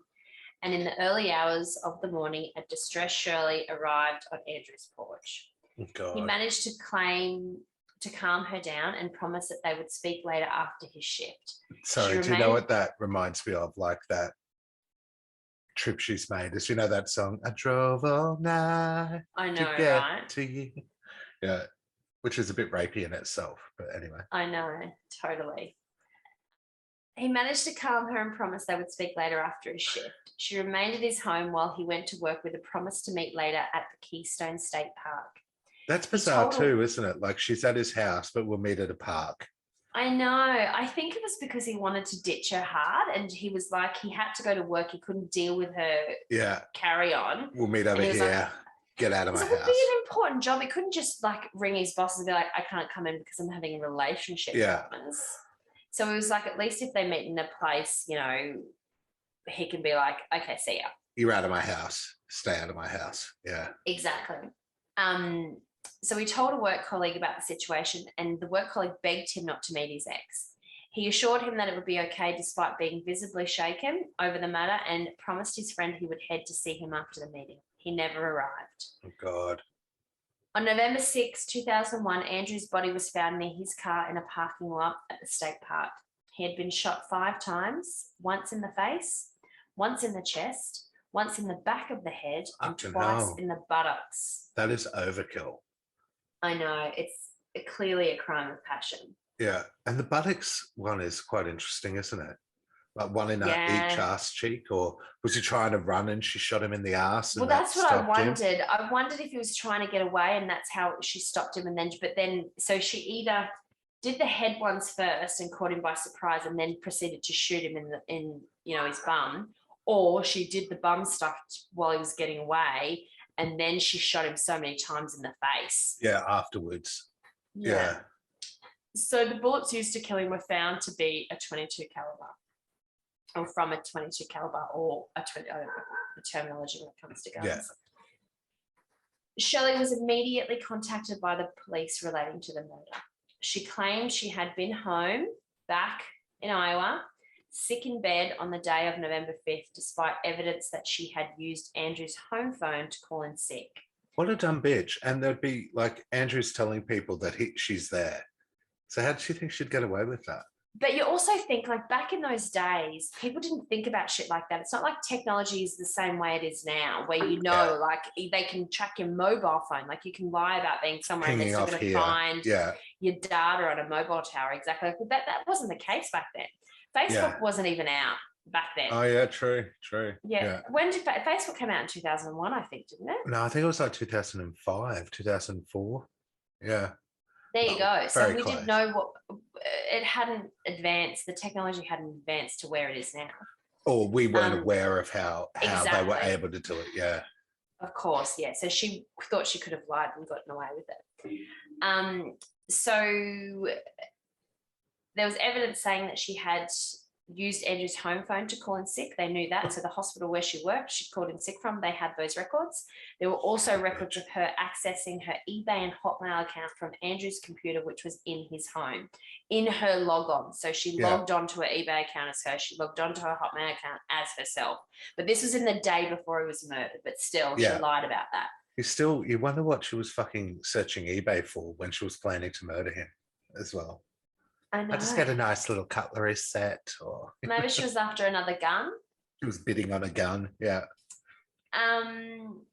and in the early hours of the morning, a distressed Shirley arrived on Andrew's porch. God. He managed to calm her down and promise that they would speak later after his shift. Sorry, do you know what that reminds me of? Like that trip she's made. Does you know that song? I drove all night to get to you. Yeah, which is a bit rapey in itself, but anyway. I know, totally. He managed to calm her and promise they would speak later after his shift. She remained at his home while he went to work with a promise to meet later at the Keystone State Park. That's bizarre too, isn't it? Like she's at his house, but we'll meet at a park. I know. I think it was because he wanted to ditch her hard, and he was like, he had to go to work. He couldn't deal with her carry on. We'll meet over here. Like, get out of my house. It would be an important job. He couldn't just like ring his boss and be like, I can't come in because I'm having a relationship problems. So it was like, at least if they meet in a place, he can be like, okay, see ya. You're out of my house. Stay out of my house. Yeah. Exactly. So he told a work colleague about the situation, and the work colleague begged him not to meet his ex. He assured him that it would be okay despite being visibly shaken over the matter, and promised his friend he would head to see him after the meeting. He never arrived. Oh, God. On November 6, 2001, Andrew's body was found near his car in a parking lot at the state park. He had been shot 5 times, once in the face, once in the chest, once in the back of the head, and twice in the buttocks. That is overkill. I know. It's clearly a crime of passion. Yeah. And the buttocks one is quite interesting, isn't it? Like one in each ass cheek, or was he trying to run and she shot him in the ass? Well, that's what I wondered. I wondered if he was trying to get away and that's how she stopped him. So she either did the head ones first and caught him by surprise and then proceeded to shoot him in his bum, or she did the bum stuff while he was getting away and then she shot him so many times in the face. Yeah, afterwards. Yeah. So the bullets used to kill him were found to be a 22 caliber. Or from a 22 caliber, or I don't know the terminology when it comes to guns. Yeah. Shirley was immediately contacted by the police relating to the murder. She claimed she had been home, back in Iowa, sick in bed on the day of November 5th, despite evidence that she had used Andrew's home phone to call in sick. What a dumb bitch. And there'd be like Andrew's telling people that she's there. So how did she think she'd get away with that? But you also think, like, back in those days, people didn't think about shit like that. It's not like technology is the same way it is now, where like they can track your mobile phone. Like, you can lie about being somewhere and they're still going to find your data on a mobile tower. Exactly. That wasn't the case back then. Facebook wasn't even out back then. Oh yeah, true. Yeah. When did Facebook come out? In 2001, I think, didn't it? No, I think it was like 2005, 2004. Yeah. There you go. So we close. didn't know what it hadn't advanced. The technology hadn't advanced to where it is now. Or we weren't aware of how they were able to do it. Yeah. Of course, yeah. So she thought she could have lied and gotten away with it. So there was evidence saying that she had used Andrew's home phone to call in sick. They knew that. So the hospital where she worked, she called in sick from, they had those records. There were also records of her accessing her eBay and Hotmail account from Andrew's computer, which was in his home, in her log on. So she logged onto her eBay account as her. She logged onto her Hotmail account as herself. But this was in the day before he was murdered. But still, she lied about that. You wonder what she was fucking searching eBay for when she was planning to murder him as well. I just get a nice little cutlery set, or maybe she was after another gun. She was bidding on a gun. Yeah.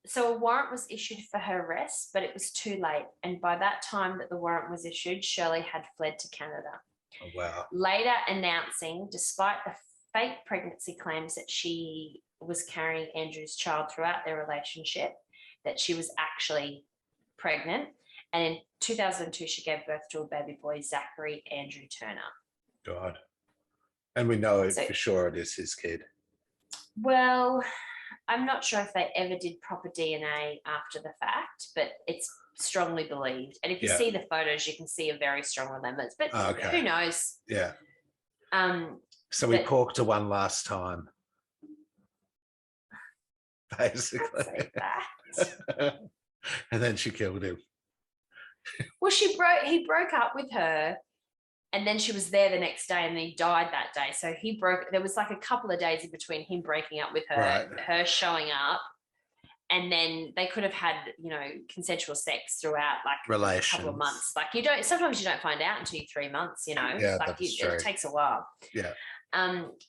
So a warrant was issued for her arrest, but it was too late. And by that time that the warrant was issued, Shirley had fled to Canada. Oh, wow. Later announcing, despite the fake pregnancy claims that she was carrying Andrew's child throughout their relationship, that she was actually pregnant. And in 2002, she gave birth to a baby boy, Zachary Andrew Turner. God. And we know for sure it is his kid. Well, I'm not sure if they ever did proper DNA after the fact, but it's strongly believed. And if you see the photos, you can see a very strong resemblance. But who knows? Yeah. So we porked her one last time. Basically. And then she killed him. Well, he broke up with her, and then she was there the next day, and he died that day. So there was like a couple of days in between him breaking up with her, her showing up, and then they could have had, consensual sex throughout, like a couple of months. Like sometimes you don't find out until 3 months, Yeah, like it takes a while. Yeah.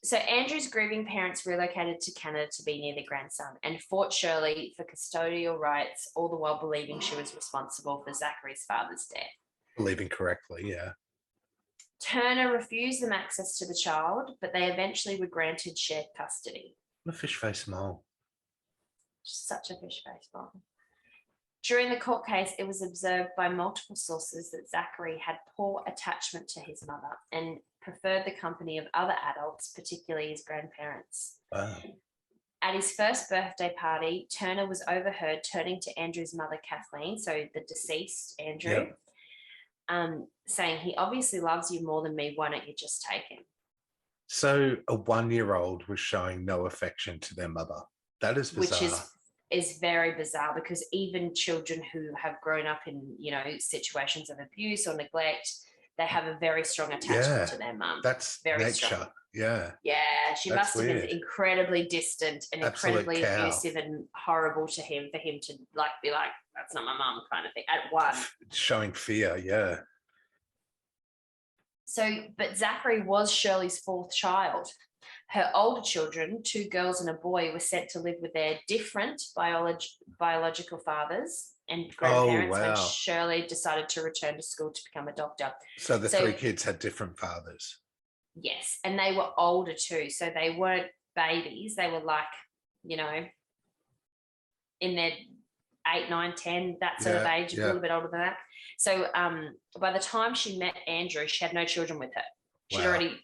So Andrew's grieving parents relocated to Canada to be near the grandson and fought Shirley for custodial rights, all the while believing she was responsible for Zachary's father's death. Believing correctly, yeah. Turner refused them access to the child, but they eventually were granted shared custody. What a fish-faced mole. Such a fish-faced mole. During the court case, it was observed by multiple sources that Zachary had poor attachment to his mother and preferred the company of other adults, particularly his grandparents. Wow. At his first birthday party, Turner was overheard turning to Andrew's mother, Kathleen, so the deceased Andrew, saying, "He obviously loves you more than me. Why don't you just take him?" So a 1-year-old was showing no affection to their mother. That is bizarre. Which is very bizarre, because even children who have grown up in, situations of abuse or neglect, they have a very strong attachment to their mum. That's very nature. Strong. Yeah. Yeah. She must have been incredibly distant and incredibly abusive and horrible to him, for him to be like, that's not my mum, kind of thing, at one. Showing fear, yeah. So, but Zachary was Shirley's 4th child. Her older children, 2 girls and a boy, were sent to live with their different biological fathers and grandparents when Shirley decided to return to school to become a doctor. So the 3 kids had different fathers. Yes, and they were older too. So they weren't babies. They were like, in their 8, 9, 10, that sort of age, a little bit older than that. So by the time she met Andrew, she had no children with her. She'd already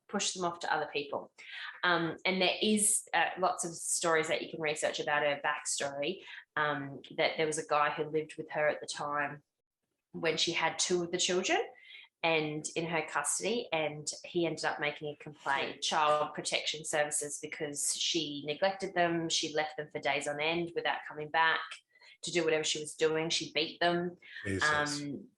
pushed them off to other people. And there is lots of stories that you can research about her backstory, that there was a guy who lived with her at the time when she had 2 of the children and in her custody, and he ended up making a complaint, Child Protection Services, because she neglected them. She left them for days on end without coming back to do whatever she was doing. She beat them.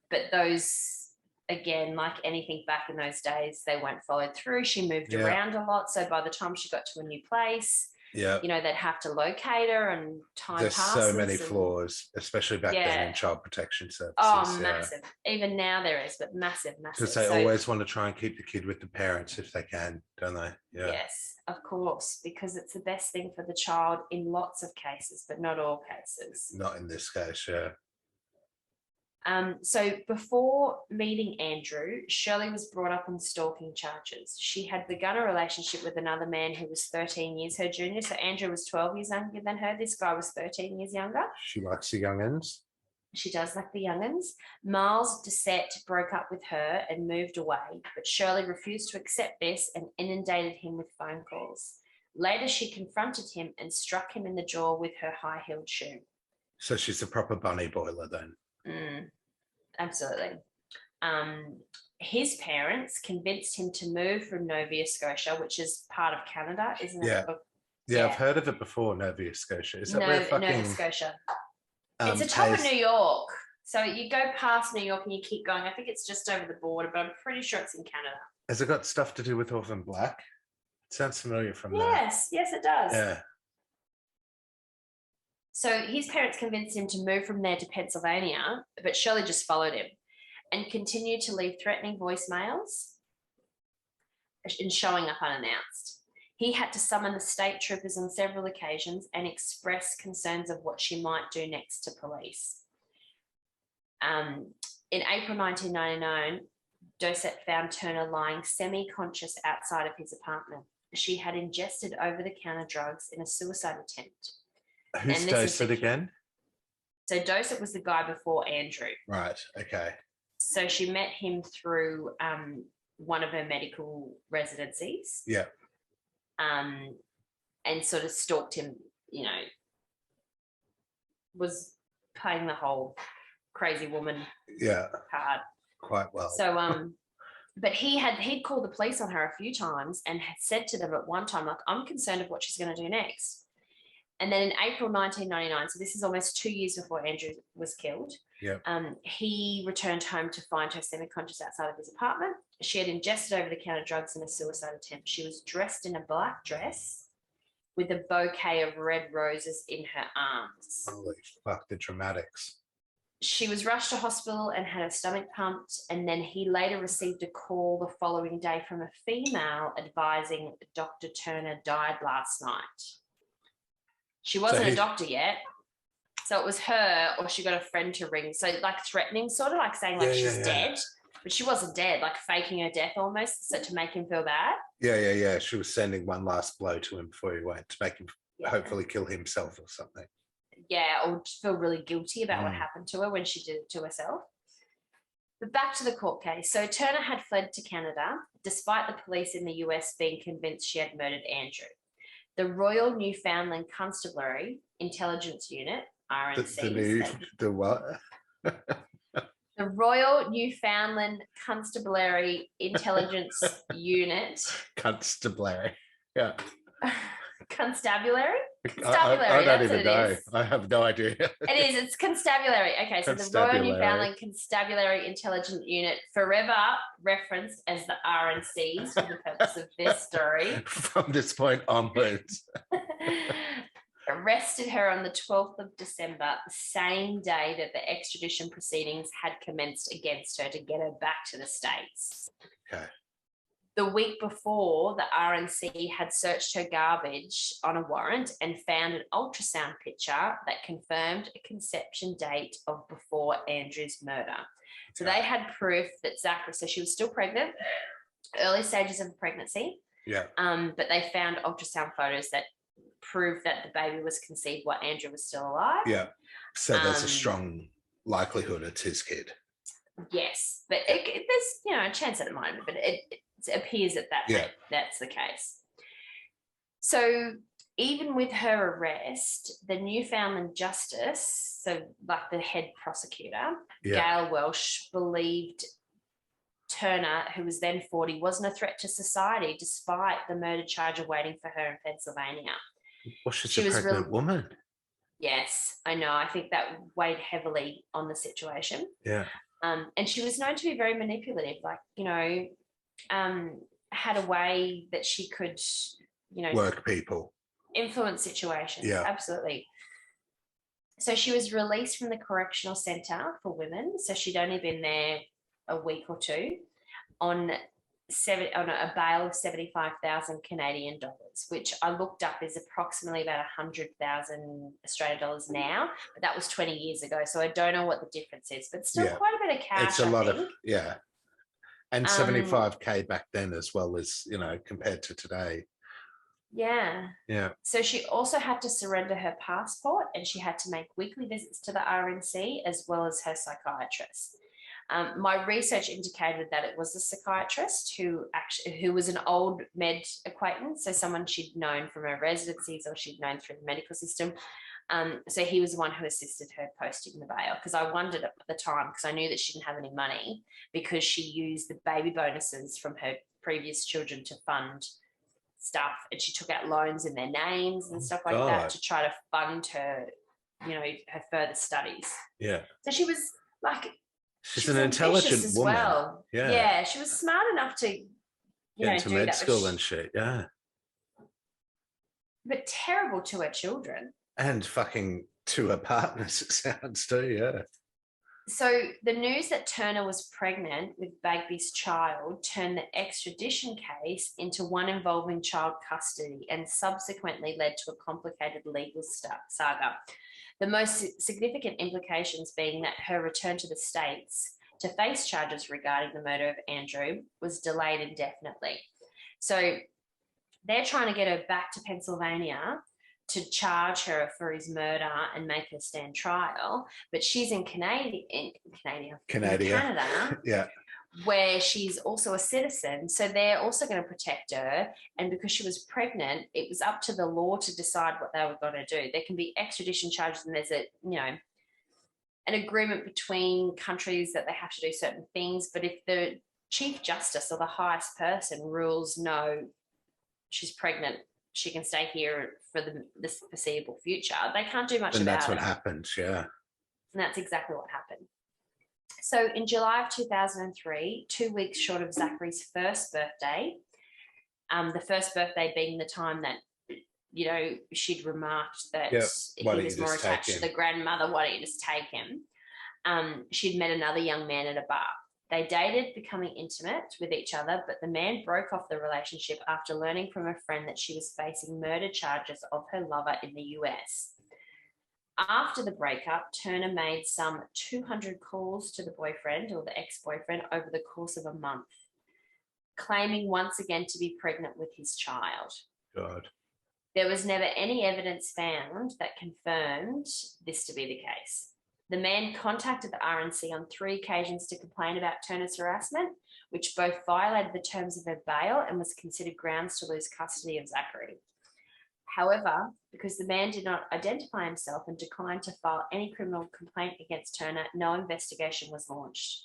But those, again, like anything back in those days, they weren't followed through. She moved around a lot. So by the time she got to a new place, Yeah. They'd have to locate her and time There's passes. so many flaws, especially back then in child protection services. Oh, massive. Even now there is, but massive. Because they always want to try and keep the kid with the parents if they can, don't they? Yeah. Yes, of course, because it's the best thing for the child in lots of cases, but not all cases. Not in this case, yeah. So before meeting Andrew, Shirley was brought up on stalking charges. She had begun a relationship with another man who was 13 years her junior. So Andrew was 12 years younger than her. This guy was 13 years younger. She likes the young'uns. She does like the young'uns. Miles Doucette broke up with her and moved away, but Shirley refused to accept this and inundated him with phone calls. Later, she confronted him and struck him in the jaw with her high-heeled shoe. So she's a proper bunny boiler then. Absolutely. His parents convinced him to move from Nova Scotia, which is part of Canada, isn't it? Yeah, I've heard of it before, Nova Scotia. Is that where fucking... Nova Scotia. It's the top of New York. So you go past New York and you keep going. I think it's just over the border, but I'm pretty sure it's in Canada. Has it got stuff to do with Orphan Black? It sounds familiar from there. Yes, it does. Yeah. So his parents convinced him to move from there to Pennsylvania, but Shirley just followed him and continued to leave threatening voicemails and showing up unannounced. He had to summon the state troopers on several occasions and express concerns of what she might do next to police. In April 1999, Doucette found Turner lying semi-conscious outside of his apartment. She had ingested over-the-counter drugs in a suicide attempt. Who's Doucette again? So Doucette was the guy before Andrew. Right, okay. So she met him through one of her medical residencies. Yeah. And sort of stalked him, was playing the whole crazy woman card. Quite well. So, but he'd called the police on her a few times and had said to them at one time, like, I'm concerned of what she's going to do next. And then in April 1999, so this is almost 2 years before Andrew was killed, he returned home to find her semi-conscious outside of his apartment. She had ingested over-the-counter drugs in a suicide attempt. She was dressed in a black dress with a bouquet of red roses in her arms. Holy fuck, the dramatics. She was rushed to hospital and had her stomach pumped, and then he later received a call the following day from a female advising Dr. Turner died last night. She wasn't a doctor yet, so it was her, or she got a friend to ring. So like threatening, sort of like saying like she's dead, but she wasn't dead, like faking her death almost, so to make him feel bad. Yeah. She was sending one last blow to him before he went to make him hopefully kill himself or something. Yeah, or feel really guilty about what happened to her when she did it to herself. But back to the court case. So Turner had fled to Canada, despite the police in the US being convinced she had murdered Andrew. The Royal Newfoundland Constabulary Intelligence Unit, RNC. The what? The Royal Newfoundland Constabulary Intelligence Unit. Constabulary, yeah. Constabulary? I don't even know. I have no idea. It is. It's constabulary. Okay, so the Royal Newfoundland Constabulary Intelligence Unit, forever referenced as the RNCs for the purpose of this story. From this point onwards. Arrested her on the 12th of December, the same day that the extradition proceedings had commenced against her to get her back to the States. Okay. The week before, the RNC had searched her garbage on a warrant and found an ultrasound picture that confirmed a conception date of before Andrew's murder. So they had proof that Zachary, so she was still pregnant, early stages of pregnancy. Yeah. But they found ultrasound photos that proved that the baby was conceived while Andrew was still alive. Yeah. So there's a strong likelihood it's his kid. Yes, but there's a chance at the moment, but it appears that that's the case. So even with her arrest, the Newfoundland Justice, so like the head prosecutor, Gail Welsh, believed Turner, who was then 40, wasn't a threat to society despite the murder charge awaiting for her in Pennsylvania. Well, she's a pregnant woman. Yes, I know. I think that weighed heavily on the situation. Yeah. And she was known to be very manipulative, had a way that she could, work people. Influence situations, Yeah. absolutely. So she was released from the correctional centre for women. So she'd only been there a week or two on a bail of 75,000 Canadian dollars, which I looked up is approximately about 100,000 Australian dollars now, but that was 20 years ago. So I don't know what the difference is, but still quite a bit of cash. It's a lot of, and 75K back then as well as, compared to today. Yeah. Yeah. So she also had to surrender her passport and she had to make weekly visits to the RNC as well as her psychiatrist. My research indicated that it was a psychiatrist who was an old med acquaintance, so someone she'd known from her residencies or she'd known through the medical system. So he was the one who assisted her posting the bail, because I wondered at the time, because I knew that she didn't have any money because she used the baby bonuses from her previous children to fund stuff, and she took out loans in their names and stuff like that to try to fund her, her further studies. Yeah. So she was like, she's an intelligent woman. Well. Yeah, she was smart enough to, get into med school and shit. Yeah. But terrible to her children. And fucking to her partners, it sounds too, yeah. So the news that Turner was pregnant with Bagby's child turned the extradition case into one involving child custody and subsequently led to a complicated legal saga. The most significant implications being that her return to the States to face charges regarding the murder of Andrew was delayed indefinitely. So they're trying to get her back to Pennsylvania to charge her for his murder and make her stand trial, but she's in Canada, yeah, where she's also a citizen, so they're also going to protect her. And because she was pregnant, it was up to the law to decide what they were going to do. There can be extradition charges, and there's an agreement between countries that they have to do certain things. But if the Chief Justice or the highest person rules no, she's pregnant, she can stay here for the foreseeable future, they can't do much about it. And that's what happens, yeah. And that's exactly what happened. So in July of 2003, 2 weeks short of Zachary's first birthday, the first birthday being the time that, she'd remarked that he was more attached to the grandmother, why don't you just take him? She'd met another young man at a bar. They dated, becoming intimate with each other, but the man broke off the relationship after learning from a friend that she was facing murder charges of her lover in the US. After the breakup, Turner made some 200 calls to the boyfriend or the ex-boyfriend over the course of a month, claiming once again to be pregnant with his child. God. There was never any evidence found that confirmed this to be the case. The man contacted the RNC on 3 occasions to complain about Turner's harassment, which both violated the terms of her bail and was considered grounds to lose custody of Zachary. However, because the man did not identify himself and declined to file any criminal complaint against Turner, no investigation was launched.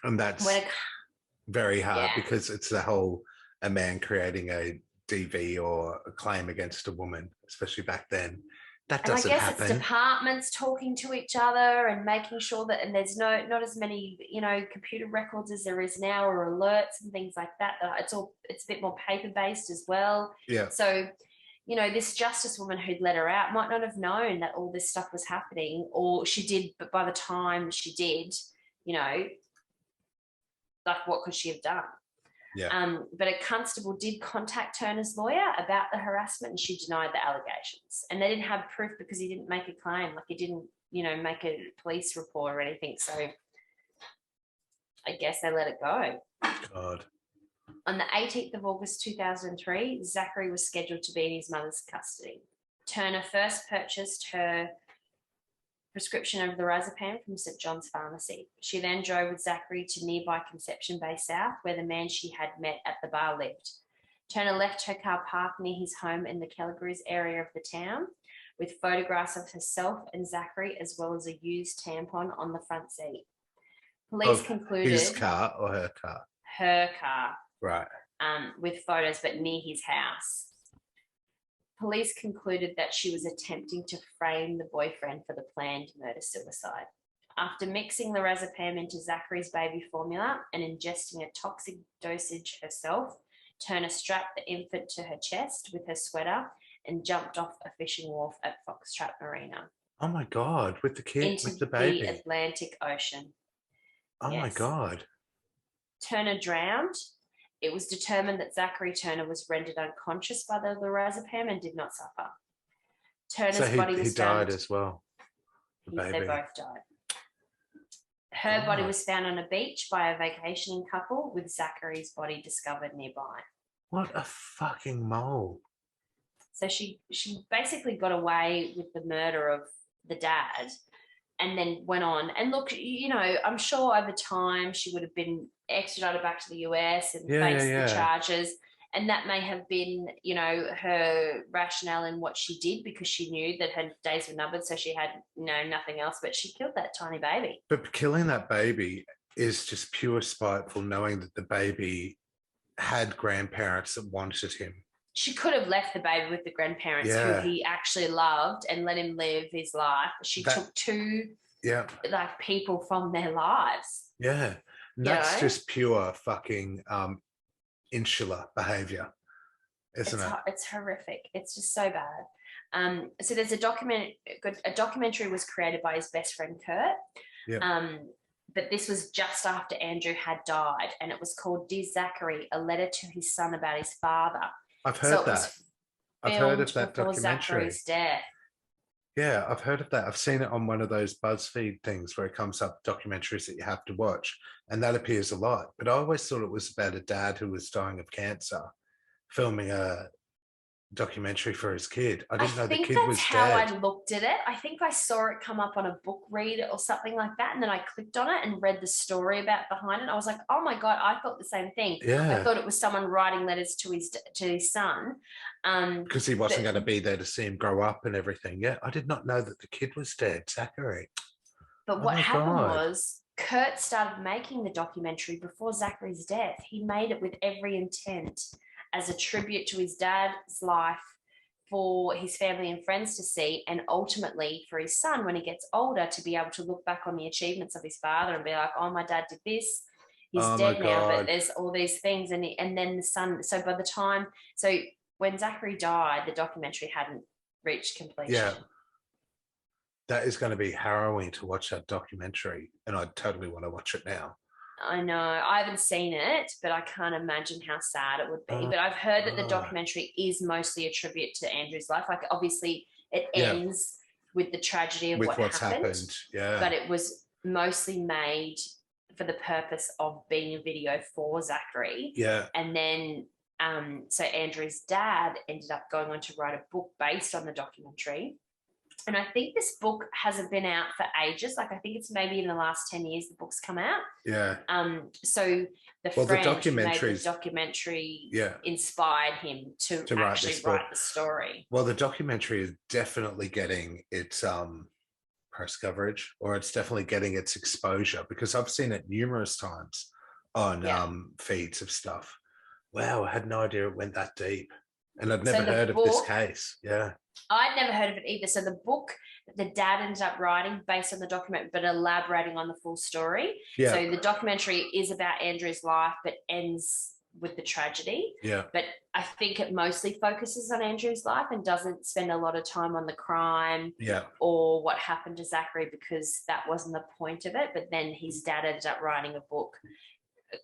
And that's very hard because it's the whole a man creating a DV or a claim against a woman, especially back then. That doesn't happen. And I guess it's departments talking to each other and making sure that, and there's not as many, computer records as there is now, or alerts and things like that. It's a bit more paper-based as well. Yeah. So, this justice woman who'd let her out might not have known that all this stuff was happening, or she did, but by the time she did, what could she have done? Yeah. But a constable did contact Turner's lawyer about the harassment, and she denied the allegations. And they didn't have proof because he didn't make a claim, he didn't, make a police report or anything. So I guess they let it go. God. On the 18th of August 2003, Zachary was scheduled to be in his mother's custody. Turner first purchased her prescription of the Razapam from St. John's Pharmacy. She then drove with Zachary to nearby Conception Bay South, where the man she had met at the bar lived. Turner left her car parked near his home in the Kelligrews area of the town, with photographs of herself and Zachary, as well as a used tampon on the front seat. Police concluded... His car or her car? Her car. Right. With photos, but near his house. Police concluded that she was attempting to frame the boyfriend for the planned murder-suicide. After mixing the Razapam into Zachary's baby formula and ingesting a toxic dosage herself, Turner strapped the infant to her chest with her sweater and jumped off a fishing wharf at Foxtrot Marina Oh my God, with the kid, into with the baby. the Atlantic Ocean. Oh my God. Turner drowned. It was determined that Zachary Turner was rendered unconscious by the lorazepam and did not suffer. Turner's body was found. He died as well. The baby. They both died. Her body was found on a beach by a vacationing couple, with Zachary's body discovered nearby. What a fucking mole. So she basically got away with the murder of the dad and then went on. And look, you know, I'm sure over time she would have been extradited back to the US and faced the charges. And that may have been, you know, her rationale in what she did, because she knew that her days were numbered. So she had, you know, nothing else, but she killed that tiny baby. But killing that baby is just pure spiteful, knowing that the baby had grandparents that wanted him. She could have left the baby with the grandparents who he actually loved and let him live his life. She took two like people from their lives. Yeah. And that's just pure fucking insular behavior, isn't it? It's horrific. It's just so bad. So there's a documentary was created by his best friend Kurt. But this was just after Andrew had died, and it was called Dear Zachary, a letter to his son about his father. I've heard that. I've heard of that documentary. Zachary's death. Yeah, I've heard of that. I've seen it on one of those BuzzFeed things where it comes up documentaries that you have to watch, and that appears a lot. But I always thought it was about a dad who was dying of cancer, filming a documentary for his kid. I didn't know the kid was dead. I think that's how I looked at it. I think I saw it come up on a book read or something like that, and then I clicked on it and read the story behind it. I was like, oh my God, I thought the same thing. I thought it was someone writing letters to his son. Because he wasn't going to be there to see him grow up and everything. Yeah, I did not know that the kid was dead, Zachary. But what happened was Kurt started making the documentary before Zachary's death. He made it with every intent as a tribute to his dad's life, for his family and friends to see, and ultimately for his son when he gets older to be able to look back on the achievements of his father and be like, oh, my dad did this. He's dead now, but there's all these things. And then the son, so by the time, when Zachary died, the documentary hadn't reached completion. Yeah. That is going to be harrowing to watch that documentary, and I totally want to watch it now. I know. I haven't seen it, but I can't imagine how sad it would be. But I've heard that the documentary is mostly a tribute to Andrew's life. Like, obviously, it ends with the tragedy of what's happened. Yeah. But it was mostly made for the purpose of being a video for Zachary. Yeah. And then, so Andrew's dad ended up going on to write a book based on the documentary. And I think this book hasn't been out for ages. Like, I think it's maybe in the last 10 years the book's come out. Yeah. So the documentary inspired him to actually write the story. Well, the documentary is definitely getting its press coverage, or it's definitely getting its exposure, because I've seen it numerous times on feeds of stuff. Wow, I had no idea it went that deep. And I'd never heard of this case. Yeah. I'd never heard of it either. So the book the dad ended up writing based on the document, but elaborating on the full story. Yeah. So the documentary is about Andrew's life, but ends with the tragedy. Yeah. But I think it mostly focuses on Andrew's life and doesn't spend a lot of time on the crime or what happened to Zachary, because that wasn't the point of it. But then his dad ended up writing a book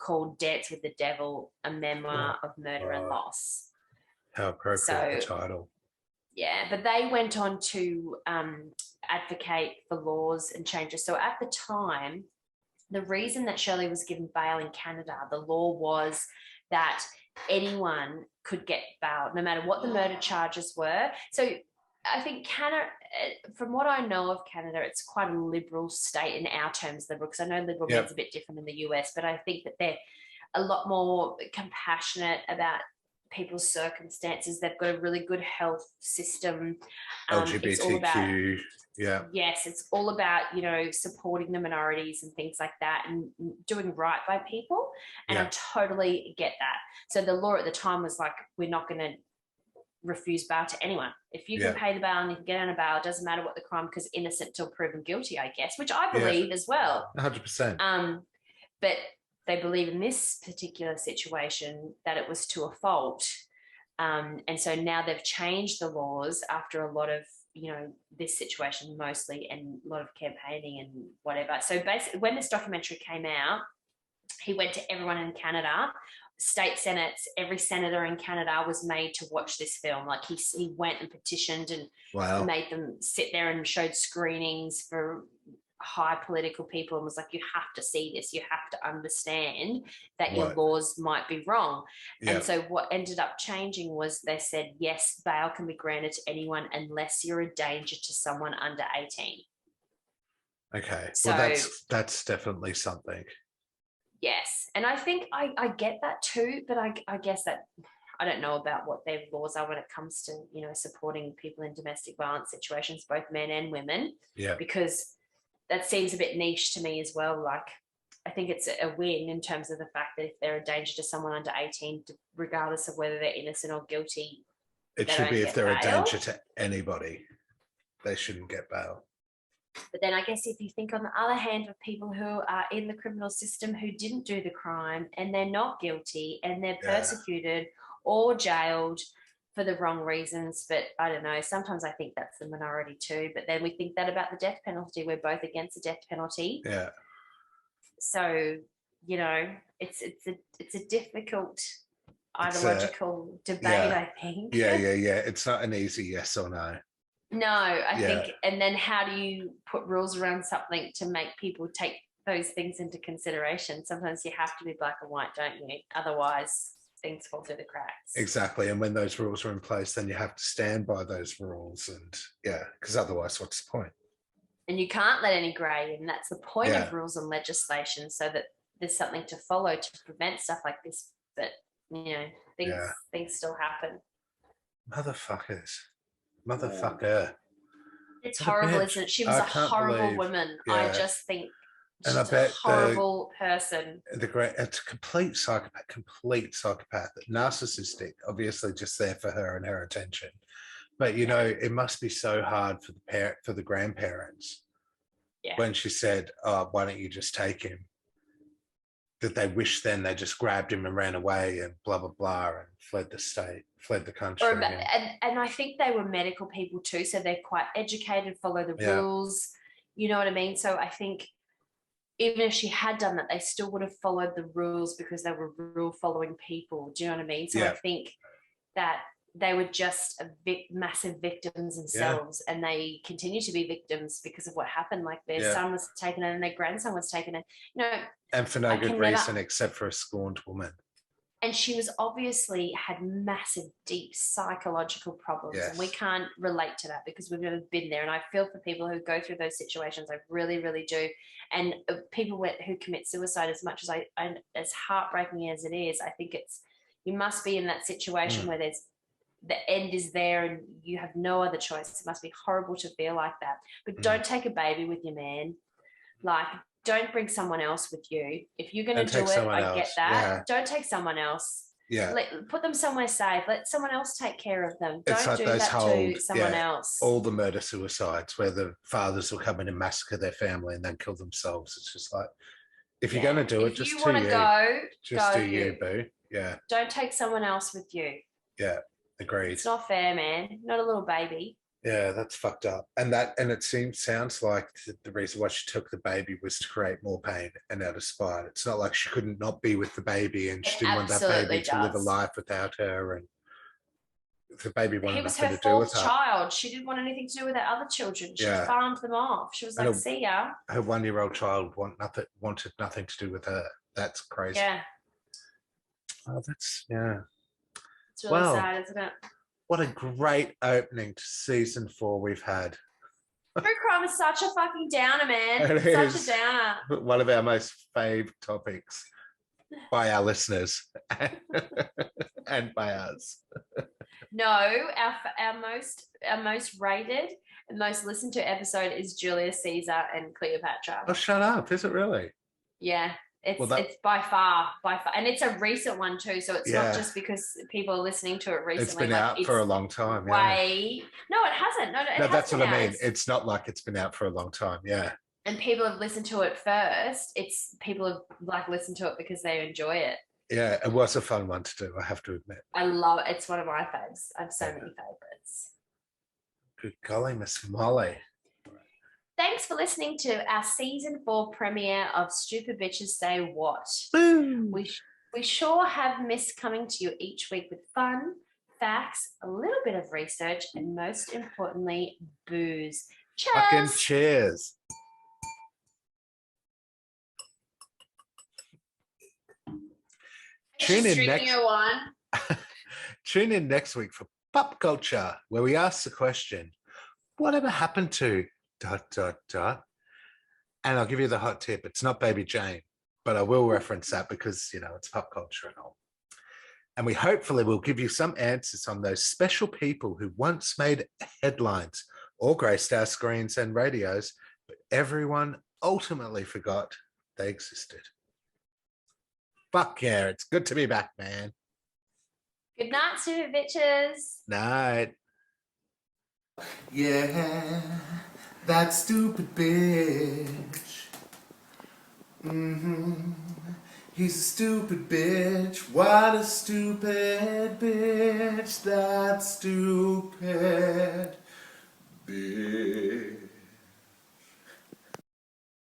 called Dance with the Devil, a memoir of murder and loss. How appropriate the title. Yeah, but they went on to advocate for laws and changes. So at the time, the reason that Shirley was given bail in Canada, the law was that anyone could get bail, no matter what the murder charges were. So I think Canada, from what I know of Canada, it's quite a liberal state in our terms, liberal, because I know liberal means a bit different in the US, but I think that they're a lot more compassionate about people's circumstances. They've got a really good health system. LGBTQ, yes, it's all about, you know, supporting the minorities and things like that and doing right by people. And I totally get that. So the law at the time was like, we're not going to refuse bail to anyone. If you can pay the bail and you can get on a bail, it doesn't matter what the crime, because innocent till proven guilty, I guess, which I believe as well. 100%. But they believe in this particular situation that it was to a fault. And so now they've changed the laws after a lot of, this situation mostly, and a lot of campaigning and whatever. So basically, when this documentary came out, he went to everyone in Canada, state senates, every senator in Canada was made to watch this film. Like he went and petitioned and made them sit there and showed screenings for high political people and was like, you have to see this, you have to understand that your laws might be wrong. And so what ended up changing was they said, yes, bail can be granted to anyone unless you're a danger to someone under 18. Okay, so well, that's definitely something. Yes, and I think I get that too, but I guess that I don't know about what their laws are when it comes to, supporting people in domestic violence situations, both men and women. Yeah. Because that seems a bit niche to me as well. Like, I think it's a win in terms of the fact that if they're a danger to someone under 18, regardless of whether they're innocent or guilty, it should be if they're a danger to anybody, they shouldn't get bail. But then I guess if you think on the other hand of people who are in the criminal system who didn't do the crime and they're not guilty and they're persecuted or jailed for the wrong reasons, but I don't know, sometimes I think that's the minority too. But then we think that about the death penalty. We're both against the death penalty. Yeah. So, it's a difficult ideological debate, I think. Yeah. It's not an easy yes or no. No, I think, and then how do you put rules around something to make people take those things into consideration? Sometimes you have to be black and white, don't you? Otherwise, things fall through the cracks. Exactly. And when those rules are in place, then you have to stand by those rules. And because otherwise, what's the point? And you can't let any grey in. That's the point of rules and legislation, so that there's something to follow to prevent stuff like this. But, things still happen. Motherfucker. It's horrible, isn't it? She was a horrible woman. I just think she's a horrible person. It's a complete psychopath, narcissistic, obviously just there for her and her attention. But it must be so hard for the grandparents when she said, "Oh, why don't you just take him?" That they wish then they just grabbed him and ran away and blah blah blah and fled the country. And I think they were medical people too, so they're quite educated, follow the rules. You know what I mean? So I think even if she had done that, they still would have followed the rules because they were rule-following people. Do you know what I mean? So I think that they were just massive victims themselves, and they continue to be victims because of what happened. Like their son was taken and their grandson was taken. And for no good reason except for a scorned woman. And she was obviously had massive, deep psychological problems. And we can't relate to that because we've never been there. And I feel for people who go through those situations. I really, really do. And people who commit suicide, as much as as heartbreaking as it is, I think you must be in that situation where the end is there and you have no other choice. It must be horrible to feel like that. But don't take a baby with you, man. Like, don't bring someone else with you. If you're going to do it, I get that. Yeah. Don't take someone else. Yeah. Put them somewhere safe. Let someone else take care of them. Don't do that to someone else. All the murder-suicides where the fathers will come in and massacre their family and then kill themselves. It's just like, if you're going to do it, just do you. Just do you, boo. Yeah. Don't take someone else with you. Yeah, agreed. It's not fair, man. Not a little baby. Yeah, that's fucked up. And it sounds like the reason why she took the baby was to create more pain and out of spite. It's not like she couldn't not be with the baby and she didn't want that baby to live a life without her. And the baby wanted nothing to do with her. He was her fourth child. She didn't want anything to do with her other children. She farmed them off. She was like, see ya. Her 1-year-old child wanted nothing to do with her. That's crazy. Yeah. Oh, that's, It's really sad, isn't it? What a great opening to season 4 we've had. True crime is such a fucking downer, man. It's such a downer. One of our most fave topics by our listeners and by us. No, our most rated and most listened to episode is Julius Caesar and Cleopatra. Oh, shut up. Is it really? Yeah. It's by far, and it's a recent one too. So it's not just because people are listening to it recently. It's been out for a long time. No, it hasn't. No, that's what I mean. It's not like it's been out for a long time. Yeah. And people have listened to it first. It's people have listened to it because they enjoy it. Yeah, it was a fun one to do, I have to admit. I love it. It's one of my faves. I have so many favorites. Good golly, Miss Molly. Thanks for listening to our season 4 premiere of Stupid Bitches Say What. Boom. We sure have missed coming to you each week with fun, facts, a little bit of research, and most importantly, booze. Cheers! Fucking cheers. Tune in next week for Pop Culture, where we ask the question, whatever happened to ... And I'll give you the hot tip. It's not Baby Jane, but I will reference that because, it's pop culture and all. And we hopefully will give you some answers on those special people who once made headlines or graced our screens and radios, but everyone ultimately forgot they existed. Fuck yeah, it's good to be back, man. Good night, stupid bitches. Night. Yeah, that stupid bitch. He's a stupid bitch. What a stupid bitch. That stupid bitch.